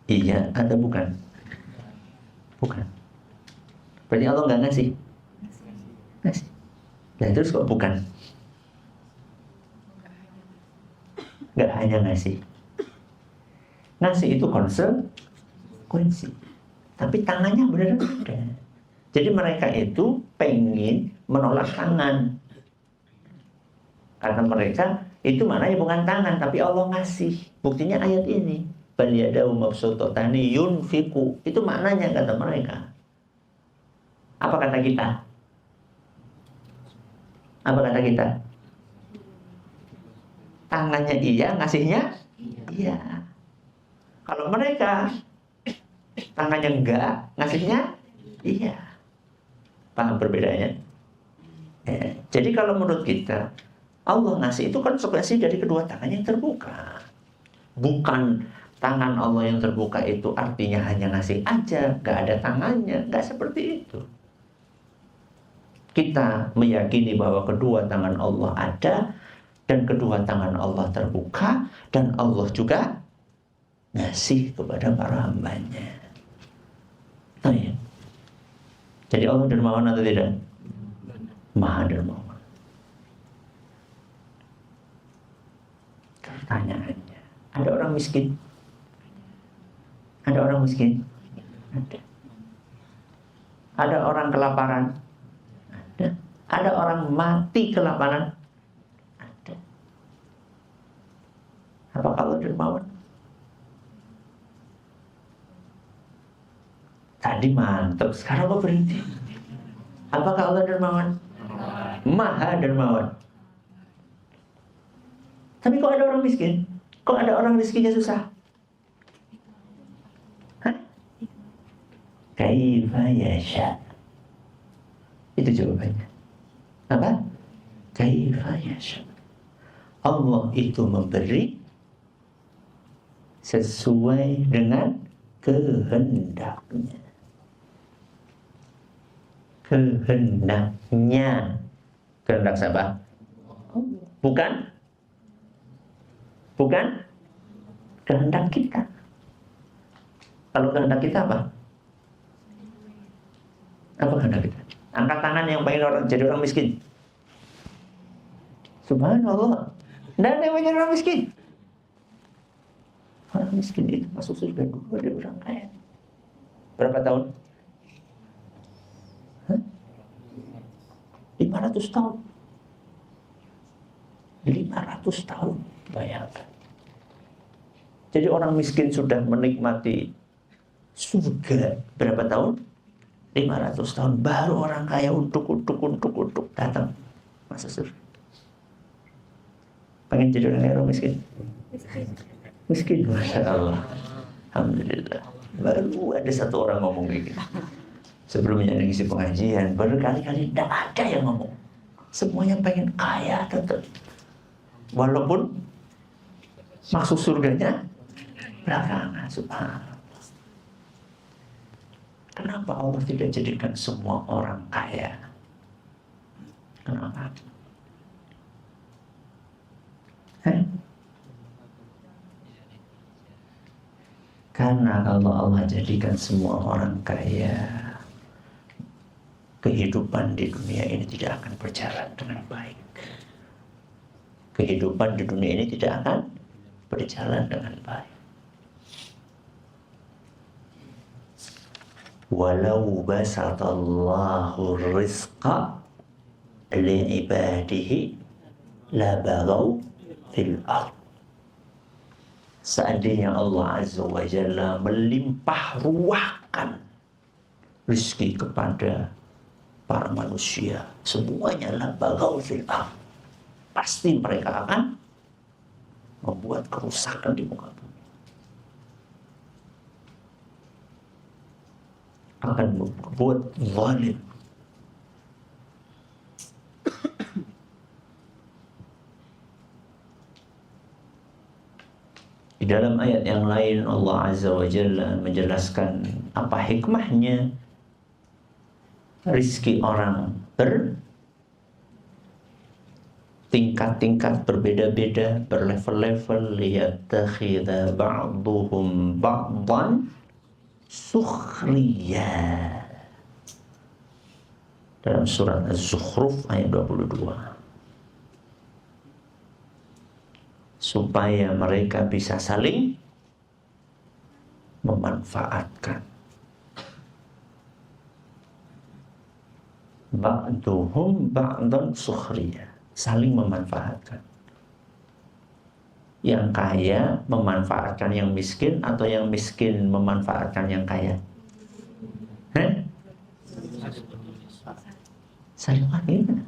Iya atau bukan? Bukan. Berarti Allah nggak ngasih? Ngasih. Nah terus kok bukan? Nggak hanya ngasih. Ngasih itu konsekuensi. Tapi tangannya berbeda. Jadi mereka itu pengen menolak tangan. Karena mereka itu maknanya bukan tangan, tapi Allah ngasih. Buktinya ayat ini. Bal yadahu mabsutatani yunfiqu. Itu maknanya kata mereka. Apa kata kita? Apa kata kita? Tangannya iya, ngasihnya iya. Kalau mereka tangannya enggak, ngasihnya iya. Paham perbedaannya? Jadi kalau menurut kita, Allah ngasih itu konsekuensi dari kedua tangan yang terbuka. Bukan tangan Allah yang terbuka itu artinya hanya ngasih aja, nggak ada tangannya, nggak seperti itu. Kita meyakini bahwa kedua tangan Allah ada dan kedua tangan Allah terbuka dan Allah juga ngasih kepada para hambanya. Tanya. Jadi Allah dermawan atau tidak? Maha dermawan. Pertanyaannya, ada orang miskin? Ada orang miskin? Ada. Ada orang kelaparan? Ada. Ada orang mati kelaparan? Ada. Apakah Allah dermawan? Tadi mantap, sekarang apa berhenti? Apakah Allah dermawan? Maha dermawan. Tapi kok ada orang miskin? Kok ada orang rezekinya susah? Hah? Kaifa yasha. Itu jawabannya. Apa? Kaifa yasha. Allah itu memberi sesuai dengan kehendaknya. Kehendaknya. Kehendak siapa? Bukan? Bukan? Kehendak kita. Kalau kehendak kita apa? Apa kehendak kita? Angkat tangan yang pengen orang jadi orang miskin. Subhanallah. Tidak ada yang menjadi orang miskin. Orang miskin itu masuk surga dulu dari orang kaya. Berapa tahun? 500 tahun. 500 tahun. Bayangkan. Jadi orang miskin sudah menikmati surga berapa tahun? 500 tahun. Baru orang kaya untuk datang masuk surga. Pengen jadi orang kaya, orang miskin? Miskin, Masya Allah. Alhamdulillah. Baru ada satu orang ngomong kayak gitu. Sebelumnya ada ngisi pengajian, berkali-kali tidak ada yang ngomong. Semuanya pengen kaya tetap. Walaupun masuk surganya belakangan, subhanallah. Kenapa Allah tidak jadikan semua orang kaya? Kenapa? Karena kalau Allah jadikan semua orang kaya, kehidupan di dunia ini tidak akan berjalan dengan baik. Kehidupan di dunia ini tidak akan berjalan dengan baik. Walau basatallahu rizqa li'ibadihi labaghaw fil ardh. Seandainya Allah Azza wa Jalla melimpah ruahkan rezeki kepada para manusia, semuanya labaghaw fil ardh, pasti mereka akan membuat kerusakan di muka bumi, akan membuat zalim. Di dalam ayat yang lain Allah Azza wa Jalla menjelaskan apa hikmahnya rizki orang bertingkat-tingkat, berbeda-beda, berlevel-level. Liyattakhidha ba'duhum ba'dan sukhriya. Dalam surat Az-Zukhruf ayat 22. Supaya mereka bisa saling memanfaatkan. Ba'duhum ba'dan sukhriya, saling memanfaatkan. Yang kaya memanfaatkan yang miskin, atau yang miskin memanfaatkan yang kaya? Saling memanfaatkan.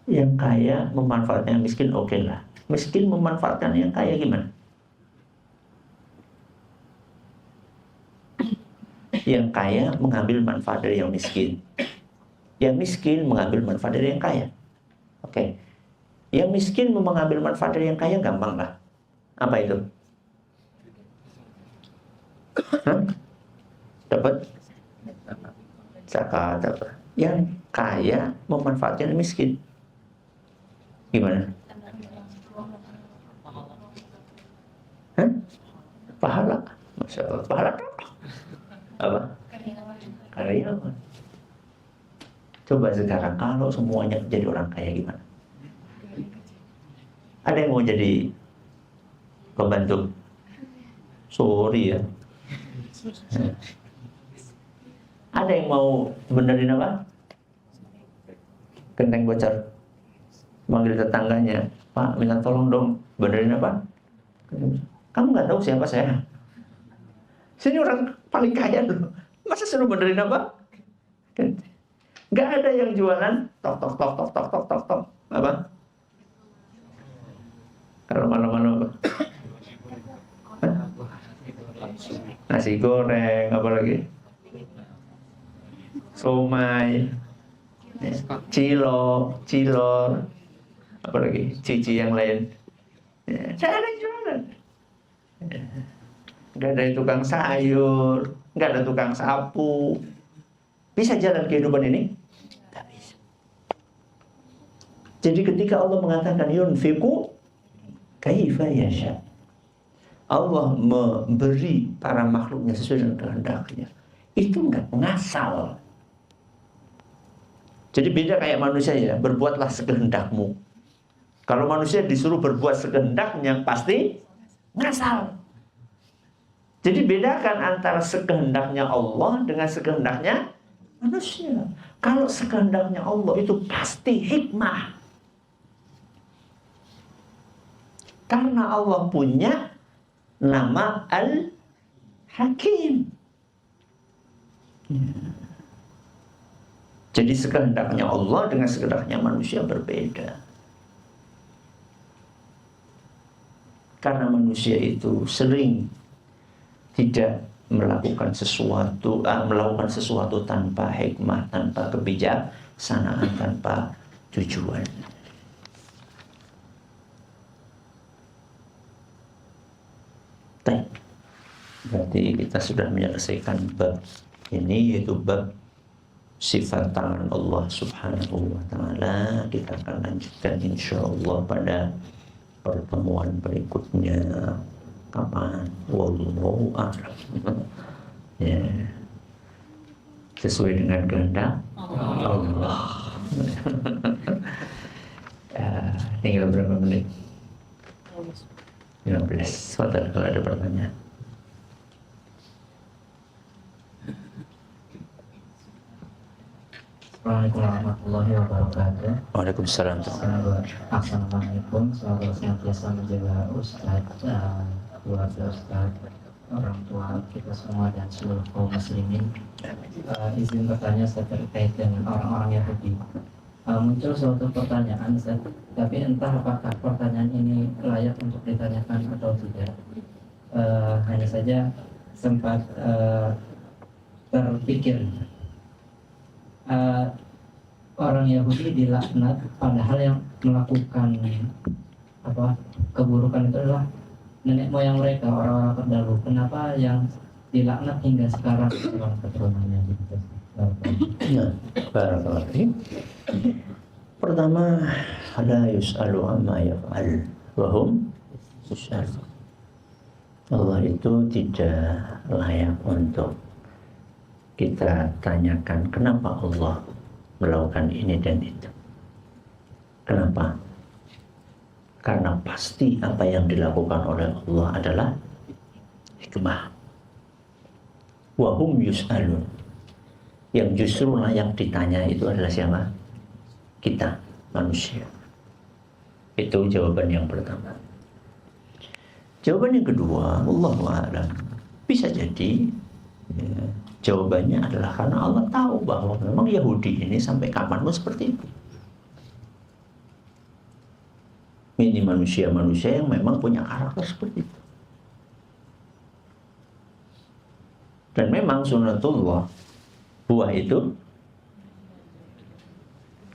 Yang kaya memanfaatkan yang miskin, oke lah. Miskin memanfaatkan yang kaya gimana? Yang kaya mengambil manfaat dari yang miskin. Yang miskin mengambil manfaat dari yang kaya. Oke. Yang miskin mengambil manfaat dari yang kaya gampang lah. Apa itu? Dapat zakat apa? Yang kaya memanfaatkan yang miskin. Gimana? Pahala. Masya Allah. Pahala. Coba sekarang kalau semuanya jadi orang kaya gimana? Ada yang mau jadi pembantu? Sorry ya. Ada yang mau benerin apa? Genteng bocor. Manggil tetangganya, Pak, minta tolong dong, benerin apa? Kamu nggak tahu siapa saya? Sini orang paling kaya dulu. Masa suruh benerin apa? Nggak ada yang jualan tok tok tok tok tok tok tok tok apa? Kalau malam-malam apa? Hah? Nasi goreng, apa lagi? Somai, cilor, apa lagi? Cici yang lain. Saya ada yang jualan. Nggak ada tukang sayur, nggak ada tukang sapu. Bisa jalan kehidupan ini? Nggak bisa. Jadi ketika Allah mengatakan yunfiqu kaifa yasha, Allah memberi para makhluknya sesuai dengan kehendaknya. Itu nggak ngasal. Jadi beda kayak manusia ya, berbuatlah sekehendakmu. Kalau manusia disuruh berbuat sekehendaknya pasti ngasal. Jadi bedakan antara sekehendaknya Allah dengan sekehendaknya manusia. Kalau sekehendaknya Allah itu pasti hikmah. Karena Allah punya nama Al-Hakim. Jadi sekehendaknya Allah dengan sekehendaknya manusia berbeda. Karena manusia itu sering tidak melakukan sesuatu tanpa hikmah, tanpa kebijaksanaan, tanpa tujuan. Baik. Berarti kita sudah menyelesaikan bab ini, yaitu bab sifat tangan Allah Subhanahu wa Ta'ala. Kita akan lanjutkan insyaallah pada pertemuan berikutnya. Kapan? Wallahu a'lam. Ya. Sesuai dengan kehendak Allah. Tinggal berapa menit? 15. Fadhal kalau ada pertanyaan. Assalamualaikum warahmatullahi wabarakatuh. Waalaikumsalam. Assalamualaikum. Semoga senantiasa menjaga Ustaz, keluarga Ustaz, orang tua kita semua dan seluruh kaum muslimin. Izin bertanya terkait dengan orang-orang Yahudi. Muncul suatu pertanyaan Ustaz, tapi entah apakah pertanyaan ini layak untuk ditanyakan atau tidak. Hanya saja sempat terpikir. Orang Yahudi dilaknat padahal yang melakukan keburukan itu adalah nenek moyang mereka, orang-orang terdahulu. Kenapa yang dilaknat hingga sekarang keturunannya gitu? Barakallahu fiik. Pertama, la yus'alu amma yaf'al wa hum yus'alun. Allah itu tidak layak untuk kita tanyakan kenapa Allah melakukan ini dan itu. Kenapa? Karena pasti apa yang dilakukan oleh Allah adalah hikmah. Wa hum yus'alun. Yang justru layak ditanya itu adalah siapa? Kita, manusia. Itu jawaban yang pertama. Jawaban yang kedua, Allahu a'lam. Bisa jadi jawabannya adalah karena Allah tahu bahwa memang Yahudi ini sampai kapanpun seperti itu. Ini manusia-manusia yang memang punya karakter seperti itu. Dan memang sunnatullah, buah itu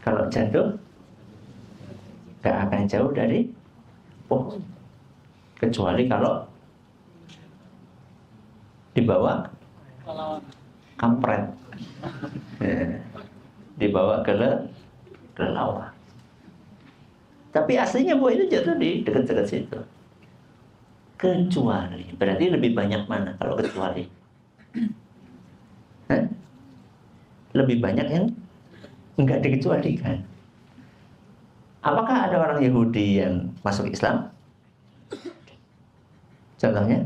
kalau jatuh gak akan jauh dari pohon, kecuali kalau dibawa kampret, dibawa ke laut. Tapi aslinya buah itu jatuh di dekat-dekat situ. Kecuali, berarti lebih banyak mana kalau kecuali? Lebih banyak yang Enggak dikecualikan. Apakah ada orang Yahudi yang masuk Islam? Contohnya?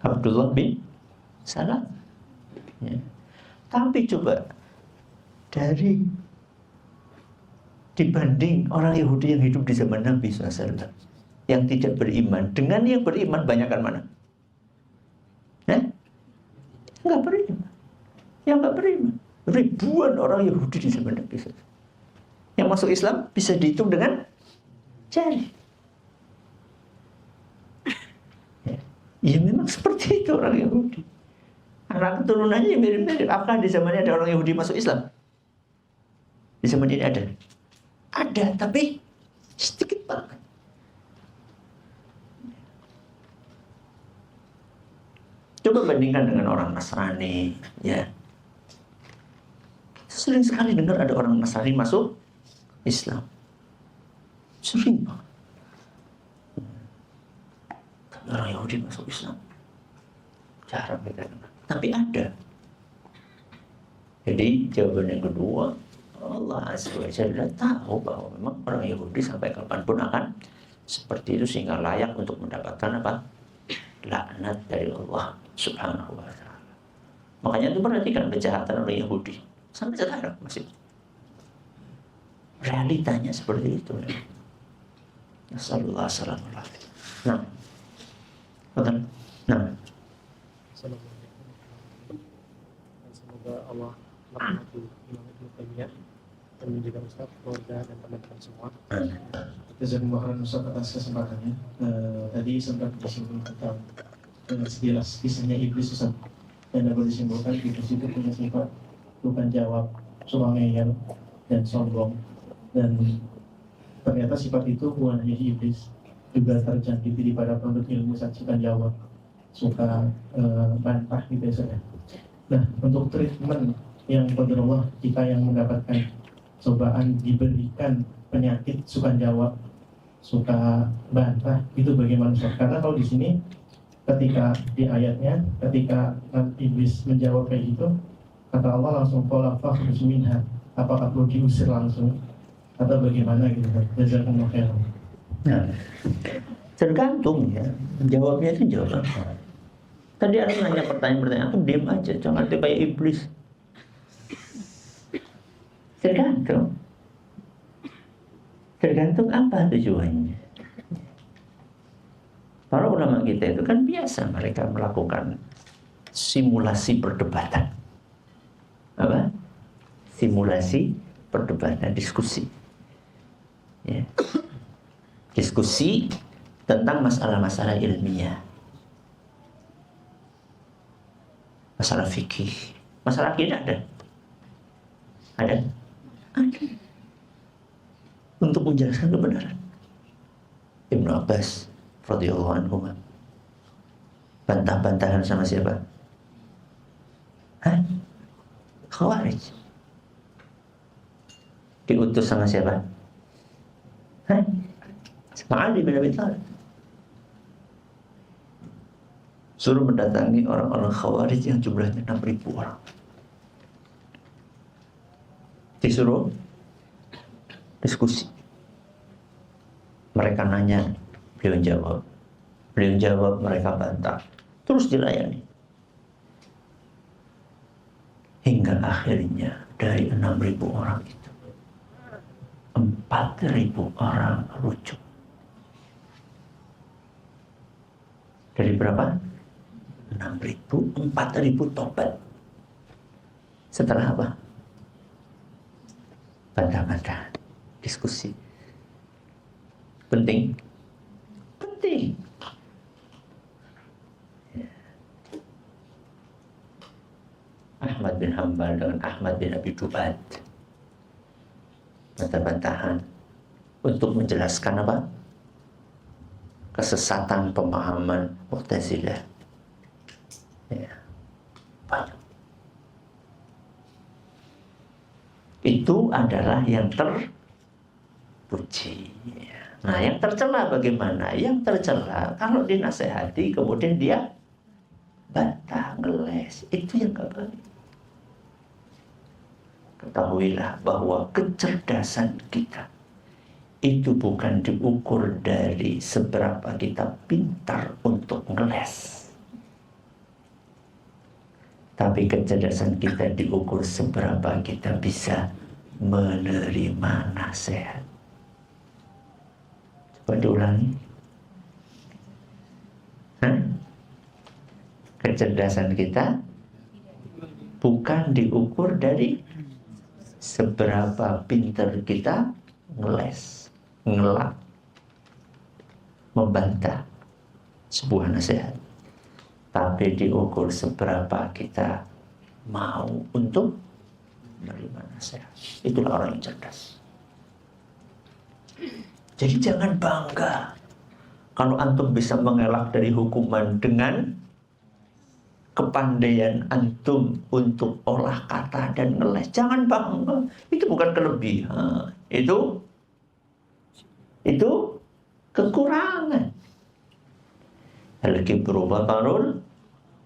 Abdullah bin Salam. Ya. Tapi coba dari dibanding orang Yahudi yang hidup di zaman Nabi SAW yang tidak beriman dengan yang beriman, banyakkan mana? Enggak beriman. Yang enggak beriman. Ribuan orang Yahudi di zaman Nabi SAW. Yang masuk Islam bisa dihitung dengan jari. Ya memang seperti itu orang Yahudi. Anak keturunannya mirip-mirip. Apakah di zamannya ada orang Yahudi masuk Islam? Di zaman ini ada? Ada, tapi sedikit banget. Coba bandingkan dengan orang Nasrani, ya. Sering sekali dengar ada orang Nasrani masuk Islam. Sering banget. Orang Yahudi masuk Islam jarang kita kenal, tapi ada. Jadi jawaban yang kedua, Allah Azza wa Jalla tahu bahwa memang orang Yahudi sampai kapanpun akan seperti itu sehingga layak untuk mendapatkan apa? Laknat dari Allah Subhanahu wa Ta'ala. Makanya itu perhatikan kejahatan orang Yahudi sampai sekarang masih realitanya seperti itu. Nasallallahu alaihi wasallam. Nah, betul. Nah, semoga Allah merahmati Imam Ibnu Taimiyah dan menjaga Ustaz, keluarga dan teman-teman semua. Jazakumullah khairan Ustaz atas kesempatannya. Tadi sempat disinggung tentang sekilas kisahnya iblis Ustaz, dan dapat disimpulkan iblis itu punya sifat bukan jawab, suka ngeyel dan sombong, dan ternyata sifat itu bukan hanya di iblis, juga terjangkiti pada penduduk ilmu sajikan jawab, suka bantah gitu ya. Nah, untuk treatment yang qadarullah kita yang mendapatkan cobaan diberikan penyakit suka jawab, suka bantah, itu bagaimana Ustaz? Karena kalau di sini ketika di ayatnya, ketika iblis menjawab kayak gitu, kata Allah langsung qala fakhruj minha, apakah perlu diusir langsung atau bagaimana gitu? Jazakumullah khairan. nah, tergantung ya. Jawabnya itu jawab apa. Tadi ada nanya pertanyaan-pertanyaan, aku diam aja, jangan kayak iblis. Tergantung apa tujuannya. Para ulama kita itu kan biasa mereka melakukan simulasi perdebatan. Apa? Simulasi perdebatan, diskusi. Ya. Diskusi tentang masalah-masalah ilmiah. Masalah fikih, masalah akidah ada. Ada. Untuk menjelaskan kebenaran. Ibnu Abbas radhiyallahu anhu bantah-bantahan sama siapa? Khawarij. Diutus sama siapa? Sama Ali bin Abi Thalib. Suruh mendatangi orang-orang Khawarij yang jumlahnya 6.000 orang. Disuruh diskusi. Mereka nanya, beliau jawab. Beliau jawab, mereka bantah. Terus dilayani. Hingga akhirnya dari 6.000 orang itu 4.000 orang rujuk. Dari berapa? 6.000, 4.000 tobat. Setelah apa? Bantah-bantah, diskusi. Penting. Ahmad bin Hanbal dengan Ahmad bin Abi Du'ad bantah-bantahan untuk menjelaskan apa? Kesesatan pemahaman Mu'tazilah. Ya, banyak. Itu adalah yang terpuji. Nah, yang tercela bagaimana? Yang tercela kalau dinasehati kemudian dia bantah, ngeles, itu yang gak baik. Ketahuilah bahwa kecerdasan kita itu bukan diukur dari seberapa kita pintar untuk ngeles, tapi kecerdasan kita diukur seberapa kita bisa menerima nasihat. Coba diulangi. Kecerdasan kita bukan diukur dari seberapa pintar kita ngeles, ngelak, membantah sebuah nasihat, tapi diukur seberapa kita mau untuk menerima nasihat. Itulah orang yang cerdas. Jadi jangan bangga kalau antum bisa mengelak dari hukuman dengan kepandaian antum untuk olah kata dan ngeles. Jangan bangga. Itu bukan kelebihan. Itu kekurangan. Al-kibru batarul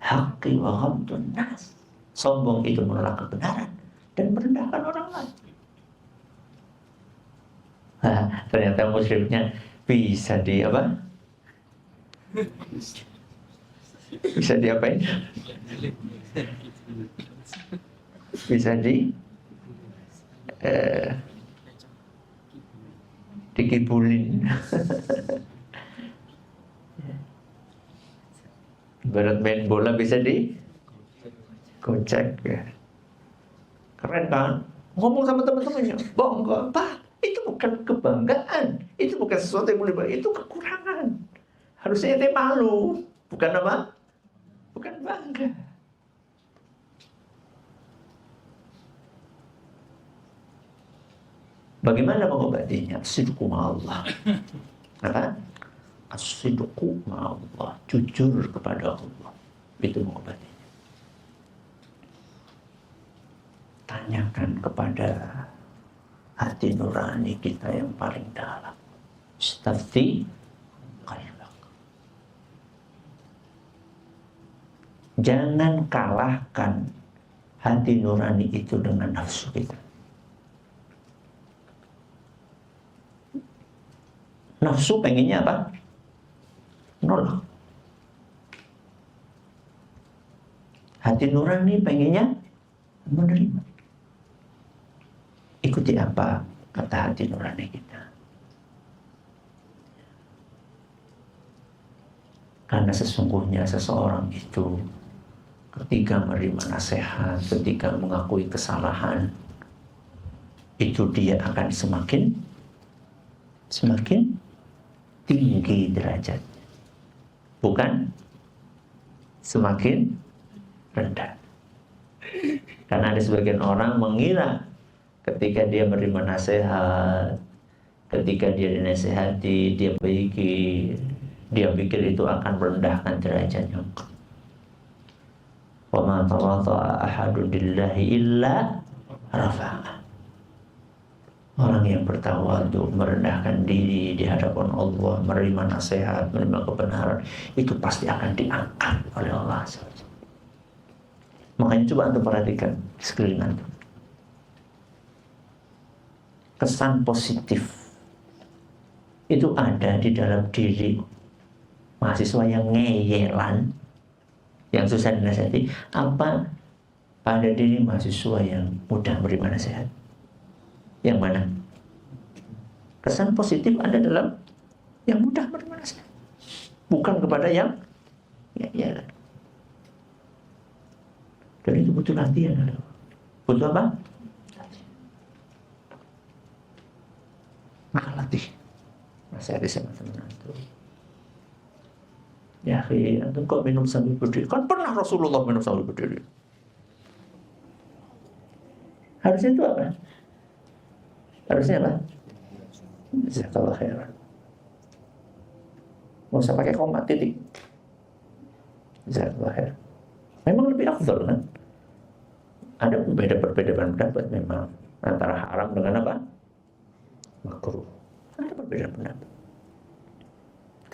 haqqi wa ghamdun nas. Sombong itu menolak kebenaran dan merendahkan orang lain. Ternyata musyriknya bisa di apa? Bisa diapain? Bisa dikibulin. Ibarat main bola bisa dikocek ya. Keren kan? Ngomong sama teman-temannya, bangga, Pak, itu bukan kebanggaan, itu bukan sesuatu yang boleh, itu kekurangan. Harusnya ente malu, bukan apa? Bukan bangga. Bagaimana mengobatinya? As-sidqu ma'allah. Apa? As-sidqu ma'allah. Jujur kepada Allah. Itu mengobatinya. Tanyakan kepada hati nurani kita yang paling dalam. Istafti qalbak. Jangan kalahkan hati nurani itu dengan nafsu kita. Nafsu pengennya apa? Nolak. Hati nurani pengennya menerima. Ikuti apa kata hati nurani kita. Karena sesungguhnya seseorang itu ketika menerima nasihat, ketika mengakui kesalahan, itu dia akan semakin tinggi derajatnya, bukan semakin rendah. Karena ada sebagian orang mengira ketika dia menerima nasihat, ketika dia dinasihati, dia pikir itu akan merendahkan derajatnya. Wa ma tawadha'a ahadun lillahi illa rafa'ah. Orang yang bertawadhu, merendahkan diri di hadapan Allah, menerima nasihat, menerima kebenaran, itu pasti akan diangkat oleh Allah SWT. Makanya coba antum perhatikan sekeliling antum. Kesan positif itu ada di dalam diri mahasiswa yang ngeyelan, yang susah dinasihati, apa pada diri mahasiswa yang mudah menerima nasihat? Yang mana? Kesan positif ada dalam yang mudah menerima nasihat, bukan kepada yang ngeyelan. Dan itu butuh latihan. Butuh apa? Maka latih nasihati sama teman antum. Ya akhi, antum kok minum sambil berdiri? Kan pernah Rasulullah minum sambil berdiri. Harusnya itu apa? Harusnya apa? Jazakallah khairan. Nggak usah pakai koma, titik. Jazakallah khairan. Memang lebih afdal kan? Ada perbedaan pendapat memang antara haram dengan apa? Makruh. Ada perbedaan pendapat.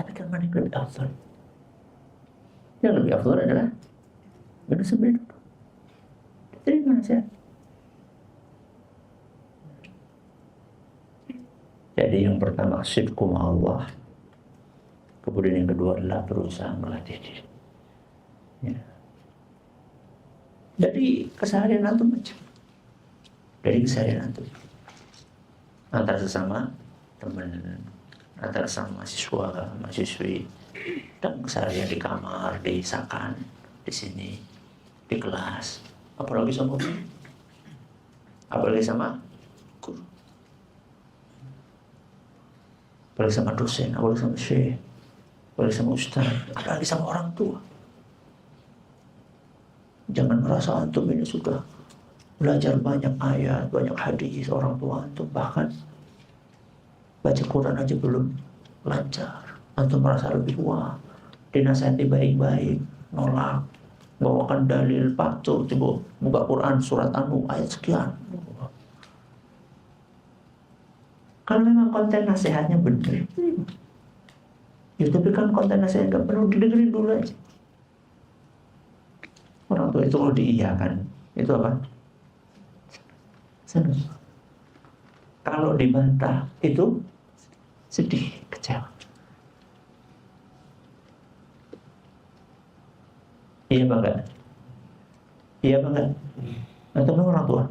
Tapi kan mana yang lebih afdal? Yang lebih afdal adalah Benar sambil duduk. Terima nasihat. Jadi yang pertama sidqu Allah. Kemudian yang kedua adalah berusaha melatih diri. Ya. Dari keseharian antum aja. Dari keseharian antum. Antara sesama teman, antara sama mahasiswa, mahasiswi, dan keseharian di kamar, di sakan, di sini, di kelas, apalagi sama guru, apalagi sama guru, apalagi sama dosen, apalagi sama syekh, apalagi sama ustaz, apalagi sama orang tua. Jangan merasa antum ini sudah belajar banyak ayat, banyak hadis orang tua antum, bahkan baca Quran aja belum lancar. Antum merasa lebih tua, dinasihati baik-baik, nolak, bawakan dalil patuh, coba buka Quran surat anu ayat sekian. Kalau memang konten nasihatnya benar, ya tapi kan konten nasihat gak perlu didengerin dulu aja. Orang tua itu kalau diiyakan, itu apa? Senang. Kalau dibantah, itu sedih, kecewa. Iya apa enggak? Iya apa enggak? Atau memang orang tua?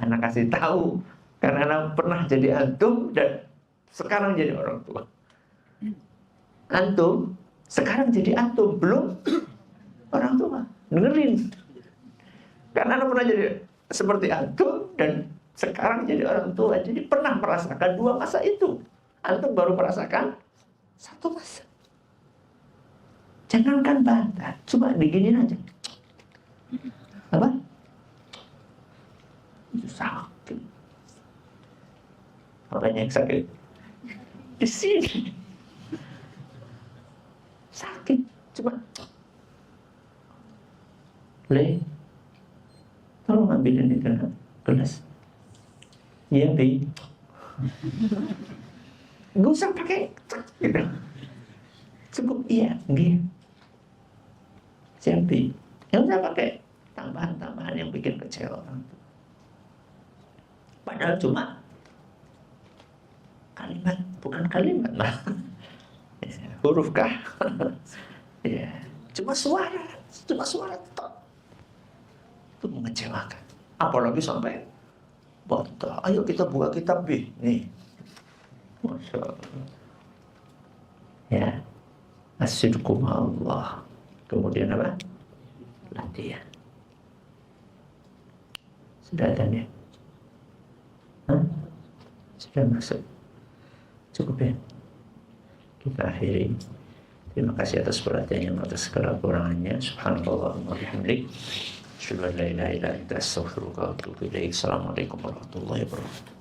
Anak kasih tahu, karena anak pernah jadi antum dan sekarang jadi orang tua. Antum sekarang jadi antum, belum orang tua. Dengerin. Karena anak pernah jadi seperti antum dan sekarang jadi orang tua. Jadi pernah merasakan dua masa itu. Antum baru merasakan satu masa. Jangankan bantah, coba diginin aja. Apa? Itu sakit. Apanya yang sakit? Di sini. Sakit. Coba. Le, tolong ambilin ini ke gelas. Iya, Bi. Gak usah pakai gitu. Cukup iya, nggih. Siap, Bi. Gak usah pakai tambahan-tambahan yang bikin kecewa orang tua. Padahal cuma kalimat, bukan kalimat lah. Ya, huruf kah? Ya, cuma suara tok. Itu mengecewakan. Apalagi sampai bantah. Ayo kita buka kitab, Bi. Nih. Masya Allah. Ya. As-sidqu ma'allah. Kemudian apa? Latihan. Sudah ada ya? Hah? Sudah masuk. Cukup ya? Kita akhiri. Terima kasih atas perhatiannya, atas segala kekurangannya. Subhanallah wa bihamdik. Asyhadu an la ilaha illa anta astaghfiruka wa atubu ilaik. Assalamualaikum warahmatullahi wabarakatuh.